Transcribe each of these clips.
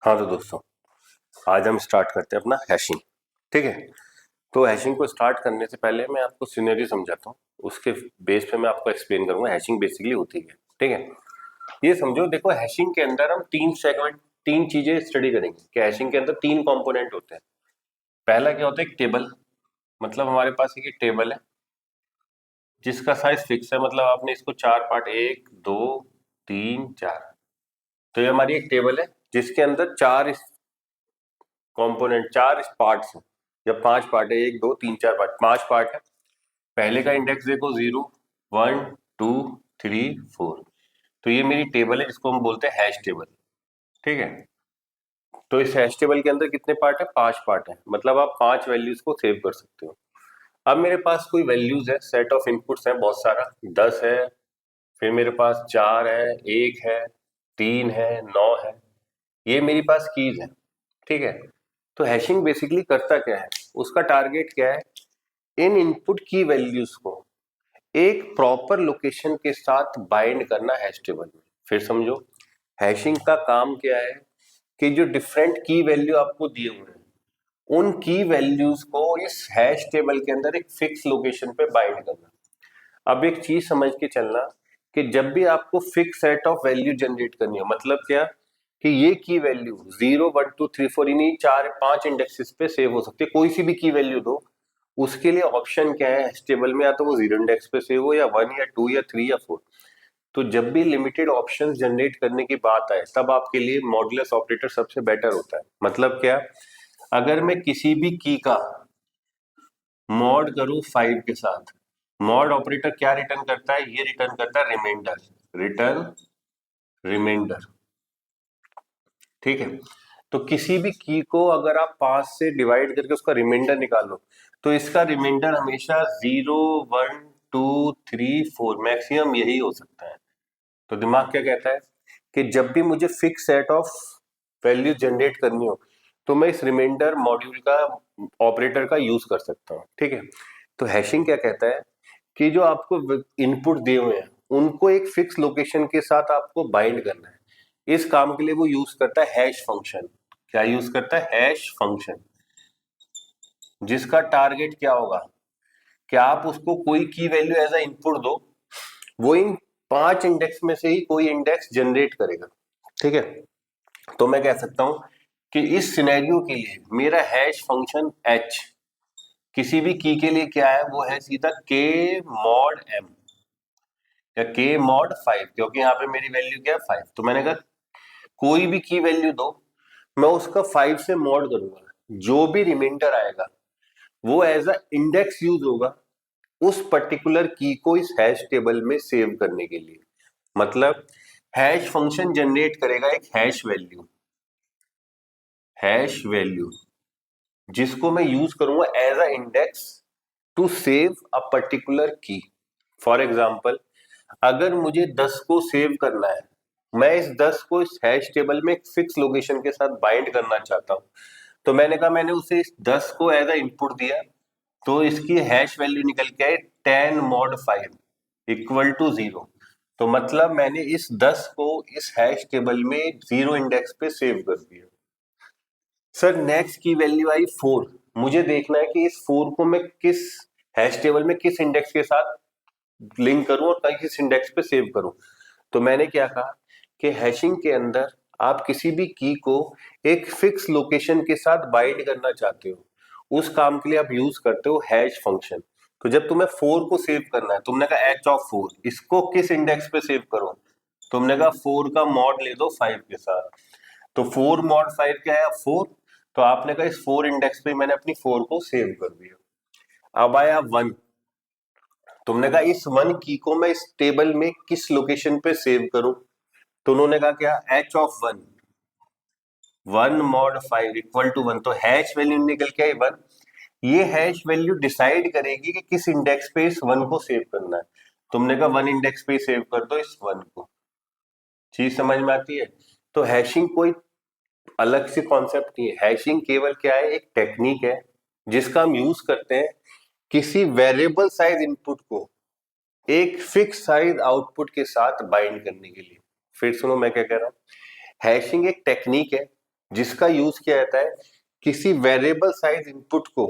हाँ तो दोस्तों, आज हम स्टार्ट करते हैं अपना हैशिंग। ठीक है। तो हैशिंग को स्टार्ट करने से पहले मैं आपको सिनेरियो समझाता हूँ, उसके बेस पे मैं आपको एक्सप्लेन करूंगा हैशिंग बेसिकली होती है। ठीक है। ये समझो, देखो हैशिंग के अंदर हम तीन सेगमेंट, तीन चीजें स्टडी करेंगे कि हैशिंग के अंदर तीन कंपोनेंट होते हैं। पहला क्या होता है, एक टेबल। मतलब हमारे पास एक टेबल है जिसका साइज फिक्स है, मतलब आपने इसको चार पार्ट, एक दो तीन चार, तो ये हमारी एक टेबल है जिसके अंदर चार कंपोनेंट, चार पार्ट्स हैं या पांच पार्ट है, एक दो तीन चार पार्ट, पांच पार्ट है। पहले का इंडेक्स देखो, 0 1 2 3 4। तो ये मेरी टेबल है जिसको हम बोलते हैं हैश टेबल। ठीक है। तो इस हैश टेबल के अंदर कितने पार्ट है, पांच पार्ट है, मतलब आप पांच वैल्यूज को सेव कर सकते हो। अब मेरे पास कोई वैल्यूज है, सेट ऑफ इनपुट्स है बहुत सारा, 10 है, फिर मेरे पास चार है, एक है, तीन है, नौ है। ये मेरी पास कीज है। ठीक है। तो हैशिंग बेसिकली करता क्या है, उसका टारगेट क्या है, इन इनपुट की वैल्यूज को एक प्रॉपर लोकेशन के साथ बाइंड करना हैश टेबल में। फिर समझो, हैशिंग का काम क्या है कि जो डिफरेंट की वैल्यू आपको दिए हुए हैं, उन की वैल्यूज को इस हैश टेबल के अंदर एक फिक्स लोकेशन पे बाइंड करना। अब एक चीज समझ के चलना कि जब भी आपको fix set of value generate करनी है, मतलब क्या कि ये की वैल्यू 0 1 2 3 4 इन्हीं चार पांच इंडेक्सेस पे सेव हो सकती है, कोई सी भी की वैल्यू दो। उसके लिए ऑप्शन क्या है टेबल में, या तो वो जीरो इंडेक्स पे सेव हो, या वन या टू या थ्री या फोर। तो जब भी लिमिटेड ऑप्शंस जनरेट करने की बात आए, तब आपके लिए मॉडुलस ऑपरेटर सबसे बेटर होता है। मतलब क्या, अगर मैं किसी भी की का मॉड करूं 5 के साथ, मॉड ऑपरेटर क्या रिटर्न करता है, ये रिटर्न करता है रिमाइंडर, रिटर्न रिमाइंडर। ठीक है। तो किसी भी की को अगर आप 5 से डिवाइड करके उसका रिमाइंडर निकालो, तो इसका रिमाइंडर हमेशा 0 1 2 3 4 मैक्सिमम यही हो सकता है। तो दिमाग क्या कहता है कि जब भी मुझे fix set of value generate करनी हो, तो मैं इस रिमाइंडर मॉड्यूल का, ऑपरेटर का यूज कर सकता हूँ। ठीक है। तो हैशिंग क्या कहता है कि जो आपको इनपुट दिए हुए हैं, उनको एक फिक्स लोकेशन के साथ आपको बाइंड करना है। इस काम के लिए वो यूज करता है हैश फंक्शन। क्या यूज करता है, हैश फंक्शन, जिसका टारगेट क्या होगा कि आप उसको कोई की वैल्यू एज अ इनपुट दो, वो इन पांच इंडेक्स में से ही कोई इंडेक्स जनरेट करेगा। ठीक है। तो मैं कह सकता हूं कि इस सिनेरियो के लिए मेरा हैश फंक्शन एच किसी भी की के लिए क्या है, वो है सीधा के मॉड एम या के मॉड 5, क्योंकि यहाँ पे मेरी वैल्यू क्या है, 5। तो मैंने कहा कोई भी की वैल्यू दो, मैं उसका 5 से मॉड करूंगा, जो भी रिमाइंडर आएगा वो एज अ इंडेक्स यूज होगा उस पर्टिकुलर की को इस हैश टेबल में सेव करने के लिए। मतलब हैश फंक्शन जनरेट करेगा एक हैश वैल्यू जिसको मैं यूज करूंगा as a index to save a particular key. For example, अगर मुझे 10 को सेव करना है, मैं इस 10 को इस हैश टेबल में एक फिक्स लोकेशन के साथ बाइंड करना चाहता हूं, तो मैंने कहा मैंने उसे इस 10 को एज अ इनपुट दिया, तो इसकी हैश वैल्यू निकल के आई 10 मॉड 5 इक्वल टू 0। तो मतलब मैंने इस 10 को इस हैश टेबल में जीरो इंडेक्स पे सेव कर दिया। सर नेक्स्ट की वैल्यू आई 4, मुझे देखना है कि इस 4 को मैं किस हैश टेबल में किस इंडेक्स के साथ लिंक करूं और किस इंडेक्स पे सेव करूं। तो मैंने क्या कहा कि हैशिंग के अंदर आप किसी भी की को एक फिक्स लोकेशन के साथ बाइंड करना चाहते हो, उस काम के लिए आप यूज करते हो हैश फंक्शन। तो जब तुम्हें 4 को सेव करना है, तुमने कहा एच ऑफ 4, इसको किस इंडेक्स पे सेव करो, तुमने कहा 4 का मॉड ले दो 5 के साथ। तो 4 मॉड 5 क्या है, 4। तो आपने कहा इस 4 इंडेक्स पे मैंने अपनी 4 को सेव कर दिया। अब आया 1, तुमने कहा इस 1 की को मैं इस टेबल में किस लोकेशन पे सेव करूं, तो उन्होंने कहा क्या, H of 1, 1 mod 5 equal to 1। तो हैश वैल्यू निकल के आई 1। ये हैश वैल्यू डिसाइड करेगी कि किस इंडेक्स पे इस 1 को सेव करना है। तुमने कहा 1 इंडेक्स पे सेव कर दो इस 1 को। चीज समझ में आती है। तो हैशिंग कोई अलग से कॉन्सेप्ट नहीं है, हैशिंग केवल क्या है, एक टेक्निक है जिसका हम यूज करते हैं किसी वेरिएबल साइज इनपुट को एक फिक्स साइज आउटपुट के साथ बाइंड करने के लिए। फिर सुनो मैं क्या कह रहा हूं, हैशिंग एक टेक्निक है जिसका यूज किया जाता है किसी वेरिएबल साइज इनपुट को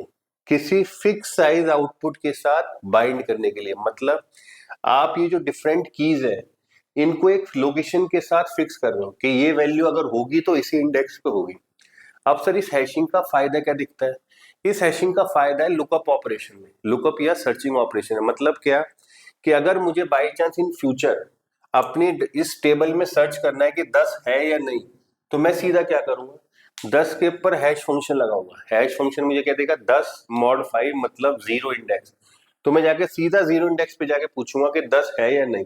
किसी फिक्स साइज आउटपुट के साथ बाइंड करने के लिए। मतलब आप ये जो डिफरेंट कीज है इनको एक लोकेशन के साथ फिक्स कर रहे हो कि ये वैल्यू अगर होगी तो इसी इंडेक्स पे होगी। अब सर इस हैशिंग का फायदा क्या दिखता है? इस हैशिंग का फायदा है लुकअप ऑपरेशन में, लुकअप या सर्चिंग ऑपरेशन है। मतलब क्या कि अगर मुझे बाई चांस इन फ्यूचर अपनी इस टेबल में सर्च करना है कि 10 है या नहीं, तो मैं सीधा क्या करूंगा, 10 के ऊपर हैश फंक्शन लगाऊंगा। हैश फंक्शन मुझे क्या देगा, 10 मॉड 5 मतलब जीरो इंडेक्स। तो मैं जाके सीधा जीरो इंडेक्स पे जाके पूछूंगा कि 10 है या नहीं।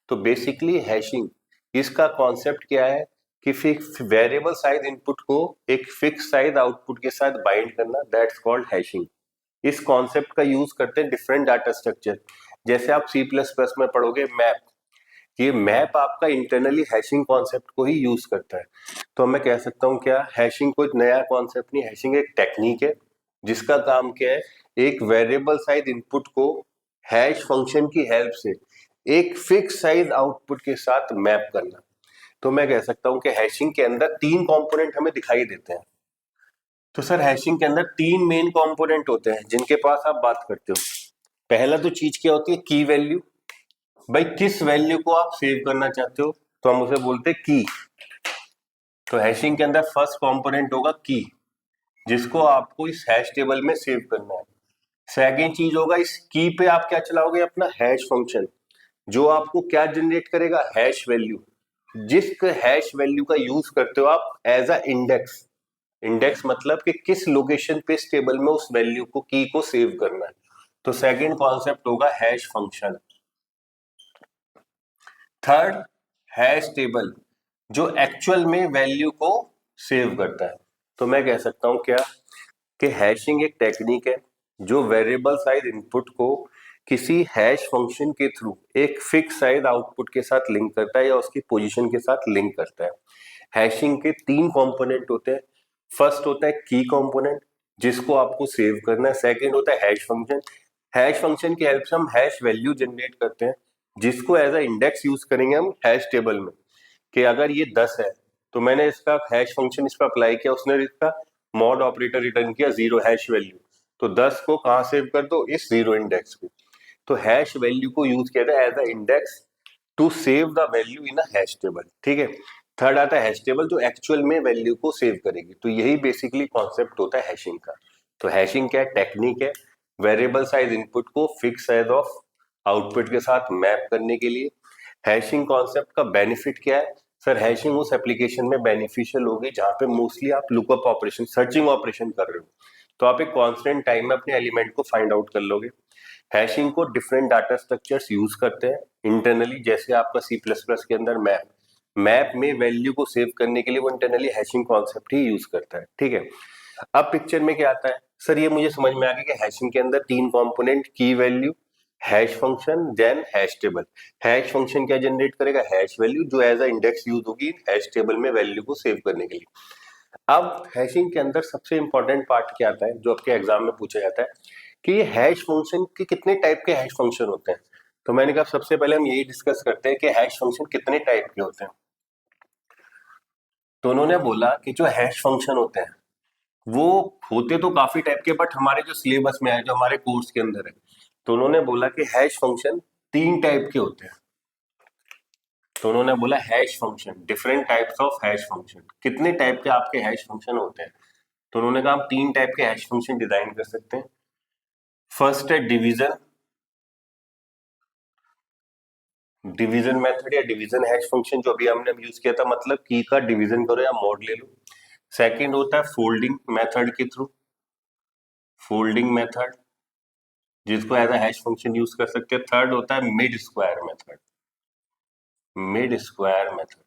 तो बेसिकली हैशिंग, इसका कॉन्सेप्ट क्या है कि फिक्स वेरिएबल साइज इनपुट को एक फिक्स साइज आउटपुट के साथ बाइंड करना, दैट्स कॉल्ड हैशिंग। इस कॉन्सेप्ट का यूज करते हैं डिफरेंट डाटा स्ट्रक्चर। जैसे आप सी प्लस प्लस में पढ़ोगे मैप, ये मैप आपका इंटरनली हैशिंग कॉन्सेप्ट को ही यूज करता है। तो मैं कह सकता हूँ क्या, हैशिंग कोई नया कॉन्सेप्ट नहीं, हैशिंग एक टेक्निक है जिसका काम क्या है, एक वेरिएबल साइज इनपुट को हैश फंक्शन की हेल्प से एक फिक्स साइज आउटपुट के साथ मैप करना। तो मैं कह सकता हूं कि हैशिंग के अंदर तीन कंपोनेंट हमें दिखाई देते हैं। तो सर हैशिंग के अंदर तीन मेन कंपोनेंट होते हैं जिनके पास आप बात करते हो। पहला तो चीज क्या होती है, की वैल्यू। भाई किस वैल्यू को आप सेव करना चाहते हो, तो हम उसे बोलते हैं की। तो हैशिंग के अंदर फर्स्ट कंपोनेंट होगा की, जिसको आपको इस हैश टेबल में सेव करना है। सेकेंड चीज होगा, इस की पे आप क्या चलाओगे, अपना हैश फंक्शन, जो आपको क्या जनरेट करेगा, हैश वैल्यू। जिस हैश वैल्यू का यूज करते हो आप एज अ इंडेक्स। इंडेक्स मतलब कि किस लोकेशन पे इस टेबल में उस वैल्यू को, की को सेव करना है। तो सेकंड कॉन्सेप्ट होगा hash function. Third, hash table, जो एक्चुअल में वैल्यू को सेव करता है। तो मैं कह सकता हूं क्या कि हैशिंग एक टेक्निक है जो वेरिएबल साइज इनपुट को किसी हैश फंक्शन के थ्रू एक फिक्स साइज आउटपुट के साथ लिंक करता है या उसकी पोजीशन के साथ लिंक करता है। हैशिंग के तीन कंपोनेंट होते हैं। फर्स्ट होता है की कंपोनेंट, जिसको आपको सेव करना है। सेकंड होता है हैश फंक्शन। हैश फंक्शन की हेल्प से हम हैश वैल्यू जनरेट करते हैं, जिसको एज अ इंडेक्स यूज करेंगे हम हैश टेबल में। कि अगर ये 10 है तो मैंने इसका हैश फंक्शन इस पर अप्लाई किया, उसने इसका मॉड ऑपरेटर रिटर्न किया जीरो हैश वैल्यू। तो 10 को कहां सेव कर दो, इस जीरो इंडेक्स पे। तो हैश वैल्यू को यूज किया था as a index to save the value in a hash table. ठीक है। थर्ड आता है हैश टेबल, जो एक्चुअल में वैल्यू को सेव करेगी। तो यही बेसिकली कॉन्सेप्ट होता है हैशिंग का। तो हैशिंग क्या है, टेक्निक है वेरिएबल साइज इनपुट को फिक्स साइज ऑफ आउटपुट के साथ मैप करने के लिए। हैशिंग कॉन्सेप्ट का बेनिफिट क्या है, सर हैशिंग उस एप्लीकेशन में बेनिफिशियल होगी जहां पे मोस्टली आप लुकअप ऑपरेशन, सर्चिंग ऑपरेशन कर रहे हो। तो आप एक कांस्टेंट टाइम में अपने एलिमेंट को फाइंड आउट कर लोगे। हैशिंग को डिफरेंट डाटा स्ट्रक्चर्स यूज करते हैं इंटरनली, जैसे आपका सी प्लस प्लस के अंदर मैप, मैप में वैल्यू को सेव करने के लिए वो इंटरनली हैशिंग कॉन्सेप्ट ही यूज करता है। ठीक है। अब पिक्चर में क्या आता है, सर ये मुझे समझ में आ गया कि हैशिंग के अंदर तीन component, key value, hash function, then hash table. Hash function क्या जनरेट करेगा, हैश वैल्यू, जो एज अ इंडेक्स यूज होगी हैश टेबल में वैल्यू को सेव करने के लिए। अब हैशिंग के अंदर सबसे इंपॉर्टेंट पार्ट क्या आता है, जो आपके एग्जाम में पूछा जाता है कि ये हैश फंक्शन के कितने टाइप के हैश फंक्शन होते हैं। तो मैंने कहा सबसे पहले हम यही डिस्कस करते हैं कि हैश फंक्शन कितने टाइप के होते हैं। तो उन्होंने बोला कि जो हैश फंक्शन होते हैं वो होते तो काफी टाइप के, बट हमारे जो सिलेबस में है, जो हमारे कोर्स के अंदर है, तो उन्होंने बोला कि हैश फंक्शन तीन टाइप के होते हैं। तो उन्होंने बोला hash function, different types of hash function, कितने टाइप के आपके हैश फंक्शन होते हैं। तो उन्होंने कहा हम तीन टाइप के हैश फंक्शन डिजाइन कर सकते हैं। फर्स्ट है डिवीजन, डिवीजन मेथड या डिवीजन हैश फंक्शन, जो अभी हमने यूज किया था, मतलब की का डिवीजन करो या मॉड ले लो। सेकंड होता है फोल्डिंग मेथड के थ्रू, फोल्डिंग मेथड, जिसको as a hash function use कर सकते हैं। थर्ड होता है mid square method, mid square method,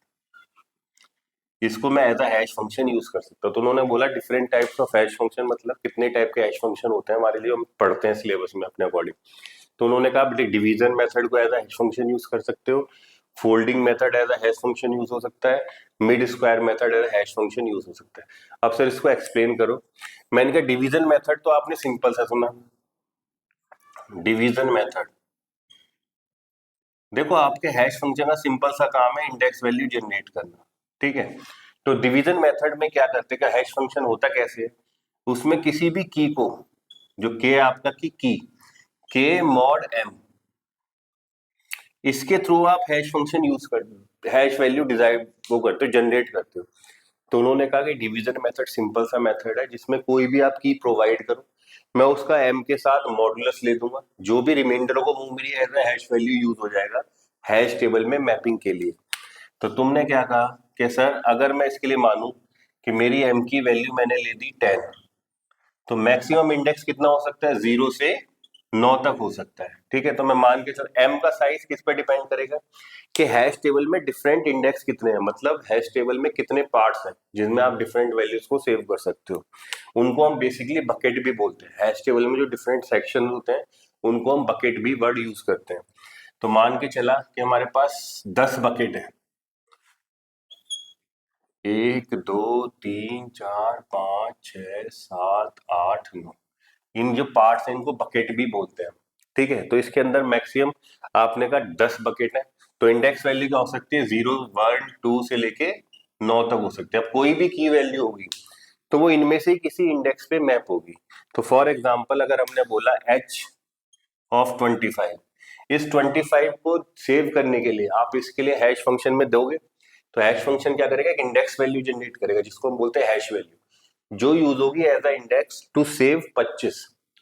इसको मैं as a hash function use कर सकता हूँ। तो उन्होंने बोला different types of hash function, मतलब कितने टाइप के हैश फंक्शन होते हैं हमारे लिए, हम पढ़ते हैं सिलेबस में अपने अकॉर्डिंग। तो उन्होंने कहा डिवीजन मेथड को as a hash function use कर सकते हो, folding method as a hash function use हो सकता है, mid square method as a hash function use हो सकता है। अब सर इसको एक्सप्लेन करो। मैंने कहा डिवीजन मेथड तो आपने सिंपल सा सुना, डिवीजन मेथड, देखो आपके हैश फंक्शन का सिंपल सा काम है इंडेक्स वैल्यू जनरेट करना। ठीक है। तो डिवीजन मेथड में क्या करते हैं, हैश फंक्शन होता कैसे है, उसमें किसी भी की को, जो के आपका की के मॉड एम, इसके थ्रू आप हैश फंक्शन यूज करते हो, हैश वैल्यू डिजाइन वो करते हो, जनरेट करते हो। तो उन्होंने कहा कि डिवीजन मेथड सिंपल सा मेथड है जिसमें कोई भी आप की प्रोवाइड करो, मैं उसका एम के साथ मॉडुलस ले दूंगा, जो भी रिमाइंडर को वो मेरी as a hash value use हो जाएगा हैश टेबल में मैपिंग के लिए। तो तुमने क्या कहा कि सर अगर मैं इसके लिए मानूं कि मेरी एम की वैल्यू मैंने ले दी 10, तो मैक्सिमम इंडेक्स कितना हो सकता है, 0 से 9 तक हो सकता है। ठीक है, तो मैं मान के चल, एम का साइज किस पे डिपेंड करेगा कि हैश टेबल में डिफरेंट इंडेक्स कितने हैं, मतलब हैश टेबल में कितने पार्ट्स हैं जिनमें आप डिफरेंट वैल्यूज को सेव कर सकते हो। उनको हम बेसिकली बकेट भी बोलते हैं, हैश टेबल में जो डिफरेंट सेक्शन होते हैं उनको हम बकेट भी वर्ड यूज करते हैं। तो मान के चला कि हमारे पास 10 बकेट है, 1 2 3 4 5 6 7 8 9, इन जो पार्ट्स हैं इनको बकेट भी बोलते हैं। ठीक है, तो इसके अंदर मैक्सिमम आपने कहा 10 बकेट है, तो इंडेक्स वैल्यू क्या हो सकती है, 0 1 2 से लेके 9 तक हो सकती है। अब कोई भी की वैल्यू होगी तो वो इनमें से किसी इंडेक्स पे मैप होगी। तो फॉर एग्जांपल अगर हमने बोला h ऑफ 25, इस 25 को सेव करने के लिए आप इसके लिए हैश फंक्शन में दोगे, तो हैश फंक्शन क्या करेगा, एक इंडेक्स वैल्यू जनरेट करेगा जिसको हम बोलते हैं हैश वैल्यू, जो यूज होगी as a index to save 25।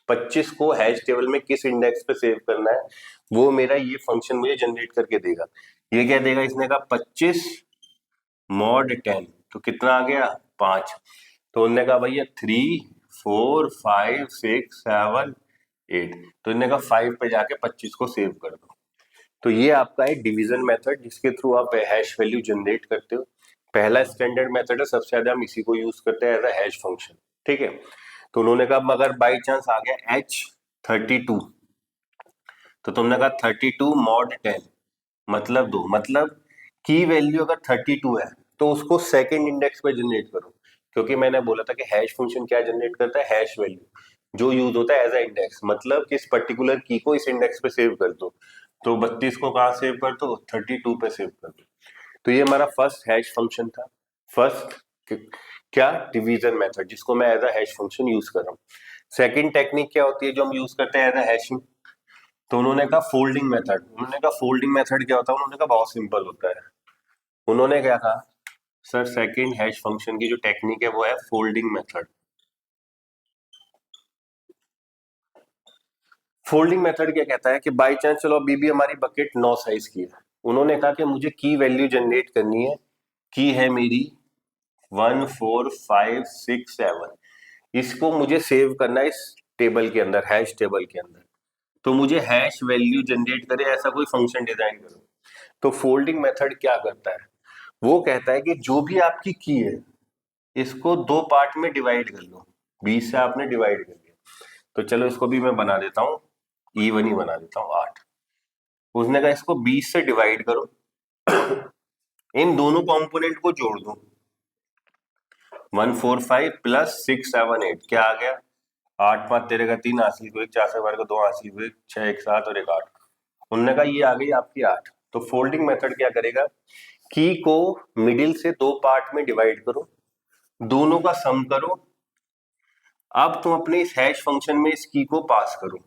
25 को हैश टेबल में किस इंडेक्स पे सेव करना है वो मेरा ये फंक्शन मुझे जनरेट करके देगा। ये क्या देगा, इसने कहा 25 मॉड 10, तो कितना आ गया 5। तो उन्होंने कहा भैया 3 4 5 6 7 8, तो इन्होंने कहा 5 पे जाके 25 को सेव कर दो। तो ये आपका है डिवीजन मेथड जिसके थ्रू आप हैश वैल्यू जनरेट करते हो। पहला स्टैंडर्ड मेथड है, सबसे ज्यादा हम इसी को यूज करते हैं एज अ हैश फंक्शन। ठीक है, तो उन्होंने कहा अगर बाई चांस आ गया H32, तो तुमने कहा 32 मॉड 10 मतलब दो, मतलब की वैल्यू अगर 32 है तो उसको सेकंड इंडेक्स पे जनरेट करो, क्योंकि मैंने बोला था कि हैश फंक्शन क्या जनरेट करता है, हैश वैल्यू जो यूज होता है एज अ इंडेक्स, मतलब किस पर्टिकुलर की को इस इंडेक्स पे सेव कर दो। तो 32 को कहाँ सेव कर दो, 32 पे सेव कर दो। तो ये हमारा फर्स्ट हैश फंक्शन था, फर्स्ट क्या, डिवीजन मेथड, जिसको मैं as a hash function use कर रहा हूँ। सेकंड टेक्निक क्या होती है जो हम यूज करते हैं एज अ हैशिंग, तो उन्होंने कहा फोल्डिंग मेथड। उन्होंने कहा फोल्डिंग मेथड क्या होता है, उन्होंने कहा बहुत सिंपल होता है। उन्होंने क्या कहा, सर सेकंड हैश फंक्शन की जो टेक्निक है वो है फोल्डिंग मेथड। फोल्डिंग मेथड क्या कहता है कि बाई चांस चलो अभी भी हमारी बकेट 9 साइज की है, उन्होंने कहा कि मुझे की वैल्यू जनरेट करनी है, की है मेरी 1 4 5 6 7, इसको मुझे सेव करना है इस टेबल के अंदर, हैश टेबल के अंदर। तो मुझे हैश वैल्यू जनरेट करे ऐसा कोई फंक्शन डिजाइन करो। तो फोल्डिंग मेथड क्या करता है, वो कहता है कि जो भी आपकी की है इसको दो पार्ट में डिवाइड कर लो, 20 से आपने डिवाइड कर लिया, तो चलो इसको भी मैं बना देता हूँ, इवन ही बना देता हूँ 8। उसने कहा इसको 20 से डिवाइड करो, इन दोनों कंपोनेंट को जोड़ दो, 145 प्लस 678 क्या आ गया, 8 5 तेरे का 3 हासिल को 1, 4 से बार को 2 हासिल को 1, 6 1 7 और 1 8। उन्होंने कहा ये आ गई आपकी 8। तो फोल्डिंग मेथड क्या करेगा, की को मिडिल से दो पार्ट में डिवाइड करो, दोनों का सम करो, अब तुम अपने इस हैश फंक्शन में इस की को पास करो।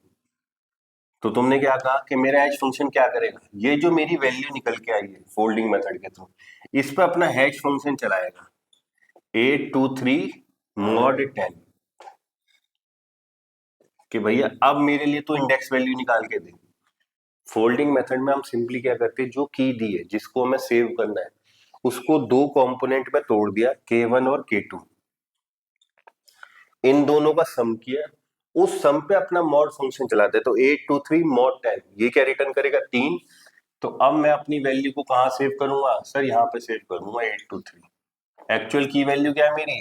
तो तुमने क्या कहा कि मेरा हैश फंक्शन क्या करेगा, ये जो मेरी वैल्यू निकल के आई है फोल्डिंग मेथड के थ्रू, इस पर अपना हैश फंक्शन चलाएगा 823 मॉड 10, कि भैया अब मेरे लिए तो इंडेक्स वैल्यू निकाल के दे। फोल्डिंग मेथड में हम सिंपली क्या करते हैं, जो की दी है जिसको हमें सेव करना है उसको दो कंपोनेंट में तोड़ दिया, K1 और K2, इन दोनों का सम किया, उस सम पे अपना मॉड फंक्शन चलाते हैं। तो 823 मॉड 10 ये क्या रिटर्न करेगा, 3। तो अब मैं अपनी वैल्यू को कहां सेव करूंगा, सर यहाँ पे सेव करूंगा 823। एक्चुअल की वैल्यू क्या है मेरी,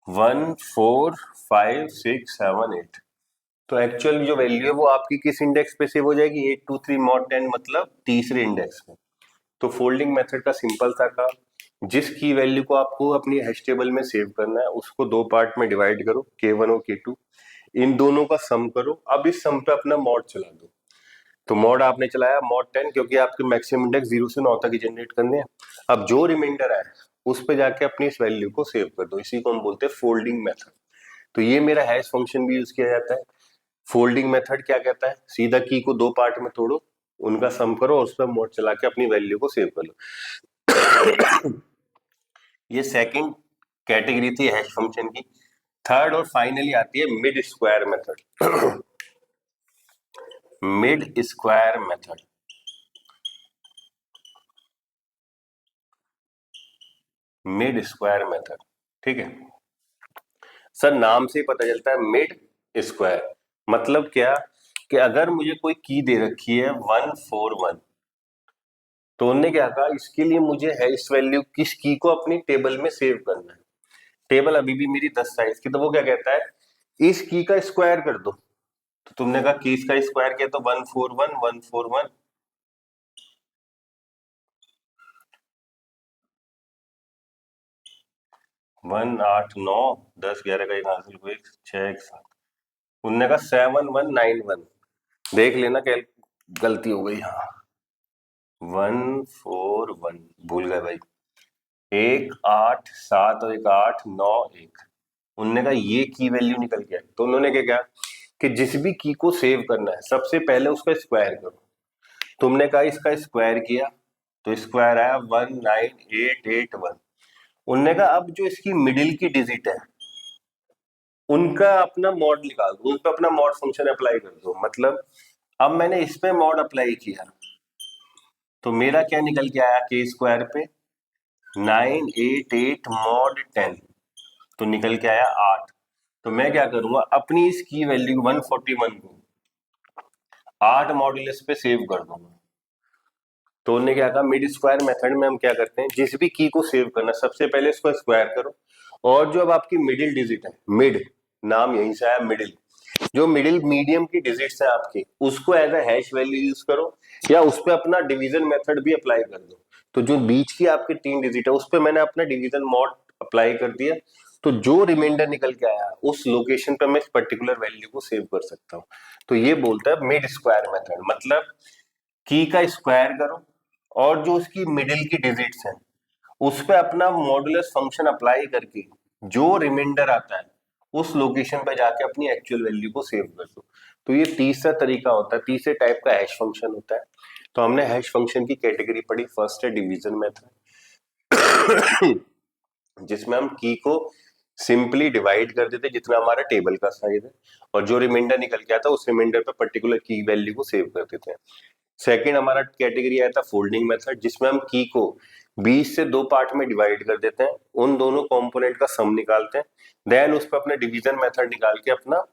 1 4 5 6 7 8। तो एक्चुअल जो वैल्यू है वो आपकी किस इंडेक्स पे सेव हो जाएगी, 823 मॉड 10, मतलब तीसरे इंडेक्स पे। तो फोल्डिंग मेथड का सिंपल सा काम, जिस की वैल्यू को आपको अपनी हैश टेबल में सेव करना है उसको दो पार्ट में डिवाइड करो, K1 और K2, इन दोनों का सम करो, अब इस सम पे अपना मॉड चला दो। तो मॉड आपने चलाया मॉड 10, क्योंकि आपके मैक्सिमम इंडेक्स 0 से 9 तक ही जनरेट करने हैं। अब जो रिमाइंडर है उस पे जाके अपनी इस वैल्यू को सेव कर दो, इसी को हम बोलते हैं फोल्डिंग मेथड। तो ये मेरा हैश फंक्शन भी यूज किया जाता है। फोल्डिंग मेथड क्या कहता है, सीधा की को दो पार्ट में तोड़ो, उनका सम करो और उस पर मोड चला के अपनी वैल्यू को सेव कर लो। ये सेकंड कैटेगरी थी हैश फंक्शन की। थर्ड और फाइनली आती है mid square method. Mid square method, mid square method, ठीक है सर, नाम से ही पता चलता है मिड स्क्वायर मतलब क्या, कि अगर मुझे कोई की दे रखी है 141, तो उन्होंने क्या कहा इसके लिए मुझे है इस वैल्यू किस की को अपनी टेबल में सेव करना है। टेबल अभी भी मेरी 10 साइज की, तो वो क्या कहता है इस की का स्क्वायर कर दो। तो तुमने कहा की का स्क्वायर किया तो 141 141, 189 10 11 का एक हासिल को एक 6 एक 7, उनने कहा 7191, देख लेना क्या गलती हो गई। हाँ 141 भूल गए भाई, 1 8 7 और 1 8 9 1, उनने कहा ये की वैल्यू निकल के आई। तो उन्होंने क्या किया कि जिस भी की को सेव करना है सबसे पहले उसका स्क्वायर करो। तुमने कहा इसका स्क्वायर किया तो स्क्वायर आया 19881। उनने कहा अब जो इसकी मिडिल की डिजिट है उनका अपना मॉड निकाल दो, उन पे अपना मॉड फंक्शन अप्लाई कर दो। मतलब अब मैंने इस पे मॉड अप्लाई किया तो मेरा क्या निकल के आया के स्क्वायर पे 988 मॉड 10, तो निकल के आया 8। तो मैं क्या करूंगा अपनी इस की वैल्यू 141 को 8 मॉड्यूलस पे सेव कर दूंगा। तो उन्होंने क्या कहा मिड स्क्वायर मेथड में हम क्या करते हैं जिस भी की को सेव करना सबसे पहले इसको स्क्वायर करो, और जो अब आपकी मिडिल डिजिट है, मिड नाम यहीं से आया मिडिल, जो मिडिल मीडियम की डिजिट्स है आपकी उसको as a hash value use करो, या उस पे अपना डिवीजन मेथड भी अप्लाई कर दो। तो जो बीच की आपकी 3 डिजिट है उस पे मैंने अपना डिवीजन मॉड अप्लाई कर दिया, तो जो रिमाइंडर निकल के आया उस लोकेशन पे मैं इस पर्टिकुलर वैल्यू को सेव कर सकता हूँ। तो ये बोलता है मिड स्क्वायर मेथड, मतलब की का स्क्वायर करो और जो उसकी मिडिल की डिजिट्स हैं उस पे अपना मॉडुलस फंक्शन अप्लाई करके जो रिमाइंडर आता है उस लोकेशन पे जाके अपनी एक्चुअल वैल्यू को सेव कर दो। तो ये तीसरा तरीका होता है, तीसरे टाइप का हैश फंक्शन होता है। तो हमने हैश फंक्शन की कैटेगरी पढ़ी, फर्स्ट है डिवीजन मेथड, जिसमें हम की को सिंपली डिवाइड कर देते जितना हमारा टेबल का साइज है, और जो रिमाइंडर निकल के आता है उस रिमाइंडर पे पर्टिकुलर की वैल्यू को सेव कर देते हैं। सेकंड हमारा कैटेगरी आया था फोल्डिंग मेथड, जिसमें हम की को 20 से दो पार्ट में डिवाइड कर देते हैं, उन दोनों कंपोनेंट का सम निकालते हैं, देन उस पर अपने डिवीजन मेथड निकाल के अपना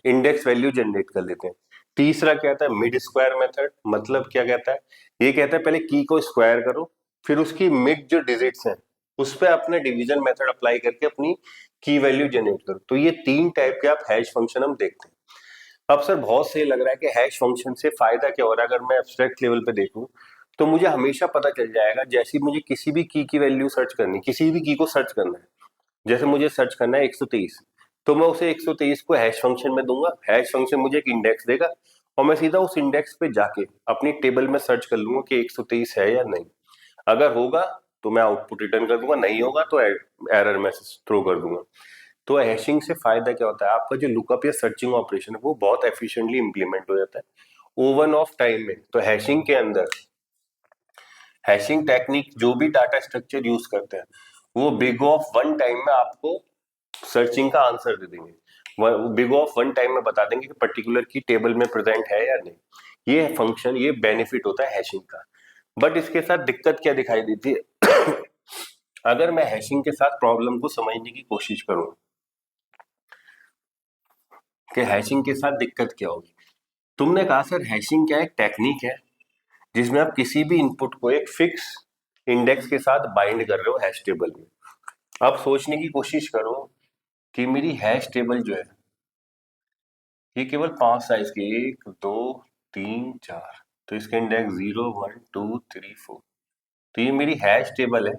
इंडेक्स वैल्यू जनरेट कर लेते हैं। तीसरा क्या था मिड स्क्वायर मेथड, मतलब क्या कहता है, ये कहता है पहले की को स्क्वायर करो फिर उसकी मिड जो डिजिट्स हैं उस पर अपने डिवीजन मेथड अप्लाई करके अपनी की वैल्यू जनरेट करो। तो ये तीन टाइप के आप हैश फंक्शन हम देखते हैं। अब सर बहुत सही लग रहा है कि हैश फंक्शन से फायदा क्या हो रहा है, अगर मैं एब्स्ट्रैक्ट लेवल पे देखूं तो मुझे हमेशा पता चल जाएगा जैसे मुझे किसी भी की वैल्यू सर्च करनी, किसी भी की को सर्च करना है, जैसे मुझे सर्च करना है 123, तो मैं उसे 123 को हैश फंक्शन में दूंगा, हैश फंक्शन मुझे एक इंडेक्स देगा और मैं सीधा उस इंडेक्स पे जाके अपनी टेबल में सर्च कर लूंगा कि 123 है या नहीं। अगर होगा तो मैं आउटपुट रिटर्न कर दूंगा, नहीं होगा तो एरर मैसेज थ्रो कर दूंगा। तो हैशिंग से फायदा क्या होता है, आपका जो लुकअप या सर्चिंग ऑपरेशन है वो बहुत एफिशिएंटली इंप्लीमेंट हो जाता है ओवन ऑफ टाइम में। तो हैशिंग के अंदर हैशिंग टेक्निक जो भी डाटा स्ट्रक्चर यूज करते हैं वो बिग ऑफ वन टाइम में आपको सर्चिंग का आंसर दे देंगे, बिग ऑफ वन टाइम में बता देंगे कि पर्टिकुलर की टेबल में प्रेजेंट है या नहीं। ये फंक्शन, ये बेनिफिट होता है हैशिंग का। बट इसके साथ दिक्कत क्या दिखाई देती है, अगर मैं हैशिंग के साथ प्रॉब्लम को समझने की कोशिश करूं कि हैशिंग के साथ दिक्कत क्या होगी, तुमने कहा सर हैशिंग क्या एक टेक्निक है जिसमें आप किसी भी इनपुट को एक फिक्स इंडेक्स के साथ बाइंड कर रहे हो हैश टेबल में। अब सोचने की कोशिश करो कि मेरी हैश टेबल जो है ये केवल 5 साइज की, 1 2 3 4, तो इसके इंडेक्स 0 1 2 3 4, तो ये मेरी हैश टेबल है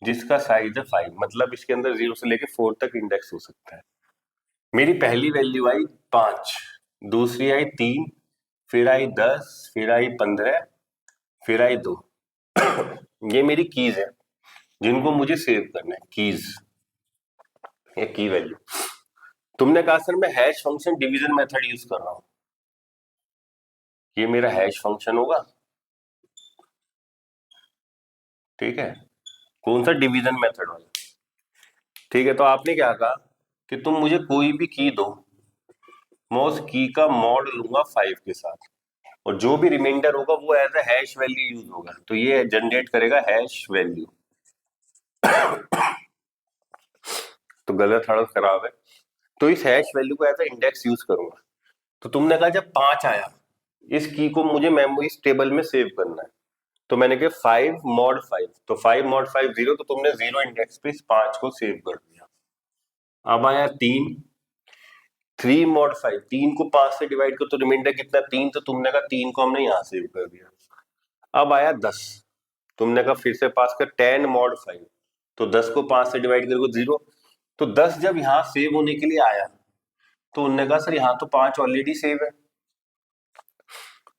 जिसका साइज है 5, मतलब इसके अंदर 0 से लेके 4 तक इंडेक्स हो सकता है। मेरी पहली वैल्यू आई 5, दूसरी आई 3, फिर आई 10, फिर आई 15, फिर आई 2। ये मेरी कीज है। जिनको मुझे सेव करना है, कीज या की वैल्यू। तुमने कहा सर मैं hash function division method use कर रहा हूं, ये मेरा हैश फंक्शन होगा, ठीक है, कौन सा, डिवीजन मेथड वाला। ठीक है, तो आपने क्या कहा कि तुम मुझे कोई भी की दो, मैं उस की का मॉड लूंगा 5 के साथ, और जो भी रिमाइंडर होगा वो as a hash value use होगा, तो ये जनरेट करेगा हैश वैल्यू। तो गलत हड़प खराब है, तो इस हैश वैल्यू को एज ए इंडेक्स यूज करूंगा। तो तुमने कहा जब 5 आया, इस की को मुझे मेमोरी टेबल में सेव करना है, तो मैंने कहा 5 mod 5, तो 5 mod 5 0, तो तुमने 0 इंडेक्स पे इस 5 को सेव कर दिया। अब आया 3, 3 mod 5, 3 को 5 से डिवाइड कर तो रिमाइंडर कितना, 3, तो तुमने कहा 3 को हमने यहाँ सेव कर दिया। अब आया 10, तुमने कहा फिर से पास कर 10 mod 5, तो 10 को 5 से डिवाइड करो 0, तो 10 जब यहाँ सेव होने के लिए आया, तो उन्होंने कहा सर यहाँ तो 5 ऑलरेडी सेव है।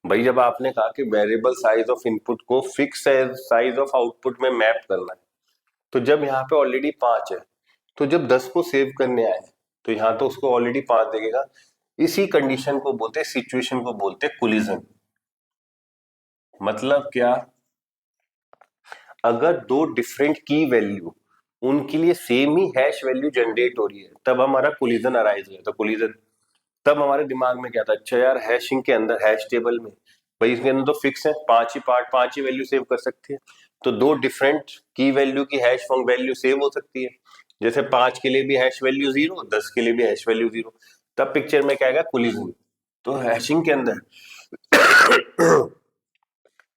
भाई जब आपने कहा कि वेरिएबल साइज ऑफ इनपुट को फिक्स साइज ऑफ आउटपुट में मैप करना है, तो जब यहाँ पे ऑलरेडी 5 है, तो जब 10 को सेव करने आए, तो यहाँ तो उसको ऑलरेडी 5 देगा। इसी कंडीशन को बोलते, सिचुएशन को बोलते कोलिजन। मतलब क्या, अगर दो डिफरेंट की वैल्यू, उनके लिए सेम ही हैश वैल्यू जनरेट हो रही है, तब हमारा कोलिजन अराइज हुआ। तो कोलिजन, तब हमारे दिमाग में क्या था, अच्छा यार हैशिंग के अंदर, हैश टेबल में भाई इसके अंदर तो फिक्स है 5 ही पार्ट, 5 ही वैल्यू सेव कर सकती है, तो दो डिफरेंट की वैल्यू की हैश वैल्यू सेव हो सकती है। जैसे 5 के लिए भी हैश वैल्यू 0, 10 के लिए भी हैश वैल्यू 0, तब पिक्चर में क्या आएगा, कोलिजन। तो हैशिंग के अंदर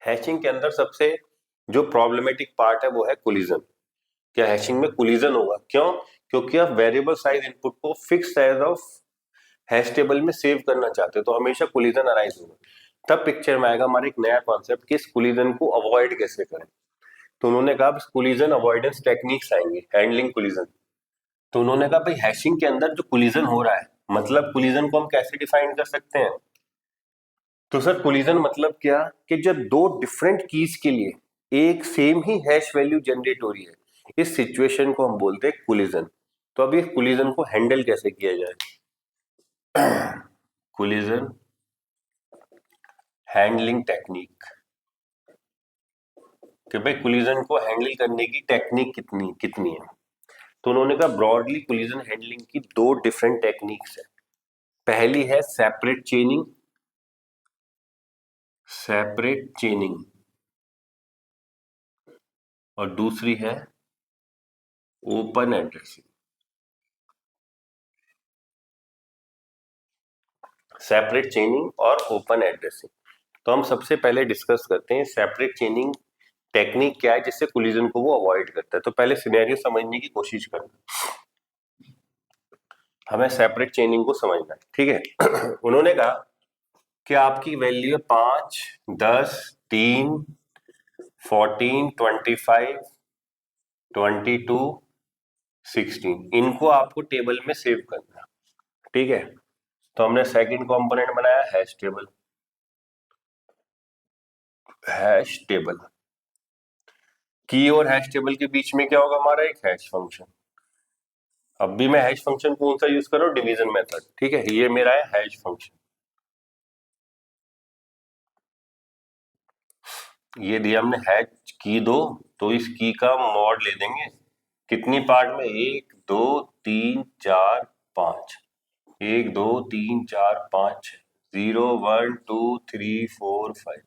हैशिंग के अंदर सबसे जो प्रॉब्लमेटिक पार्ट है वो है कोलिजन। क्या हैशिंग में कोलिजन होगा, क्यों, क्योंकि आप वेरिएबल साइज इनपुट को fix size of hash table में सेव करना चाहते हो, तो हमेशा कोलिजन अराइज होगा। तब पिक्चर में आएगा हमारा एक नया कॉन्सेप्ट कि इस कोलिजन को अवॉइड कैसे करें। तो उन्होंने कहा कोलिजन अवॉइडेंस टेक्निक्स आएंगे, हैंडलिंग कोलिजन। तो उन्होंने कहा भाई हैशिंग के अंदर जो कोलिजन हो रहा है, मतलब कोलिजन को हम कैसे डिफाइन कर सकते हैं। तो सर कोलिजन मतलब क्या, कि जब दो डिफरेंट कीज के लिए एक सेम ही हैश वैल्यू जनरेट हो रही है, इस सिचुएशन को हम बोलते हैं कोलिजन। तो अब इस कोलिजन को हैंडल कैसे किया जाए, कोलिजन हैंडलिंग टेक्निक, कि भाई कोलिजन को हैंडल करने की टेक्निक कितनी कितनी है। तो उन्होंने कहा ब्रॉडली कोलिजन हैंडलिंग की दो डिफरेंट टेक्निक्स है। पहली है सेपरेट चेनिंग, सेपरेट चेनिंग, और दूसरी है ओपन एड्रेसिंग। सेपरेट चेनिंग और ओपन एड्रेसिंग। तो हम सबसे पहले डिस्कस करते हैं सेपरेट चेनिंग टेक्निक क्या है, जिससे कोलिजन को वो अवॉइड करता है। तो पहले सिनेरियो समझने की कोशिश करना, हमें सेपरेट चेनिंग को समझना है, ठीक है। उन्होंने कहा कि आपकी वैल्यू है 5, 10, 3, 14, 25, 22, 16, इनको आपको टेबल में सेव करना है, ठीक है। तो हमने सेकंड कंपोनेंट बनाया हैश टेबल। हैश टेबल की और हैश टेबल के बीच में क्या होगा, हमारा एक हैश फंक्शन। अब भी मैं हैश फंक्शन कौन सा यूज कर रहा हूं, डिवीजन मेथड, ठीक है। ये मेरा है हैश फंक्शन, ये दिया हमने हैश की दो, तो इस की का मॉड ले देंगे, कितनी पार्ट में, 1 2 3 4 5, 1 2 3 4 5, 0 1 2 3 4 5।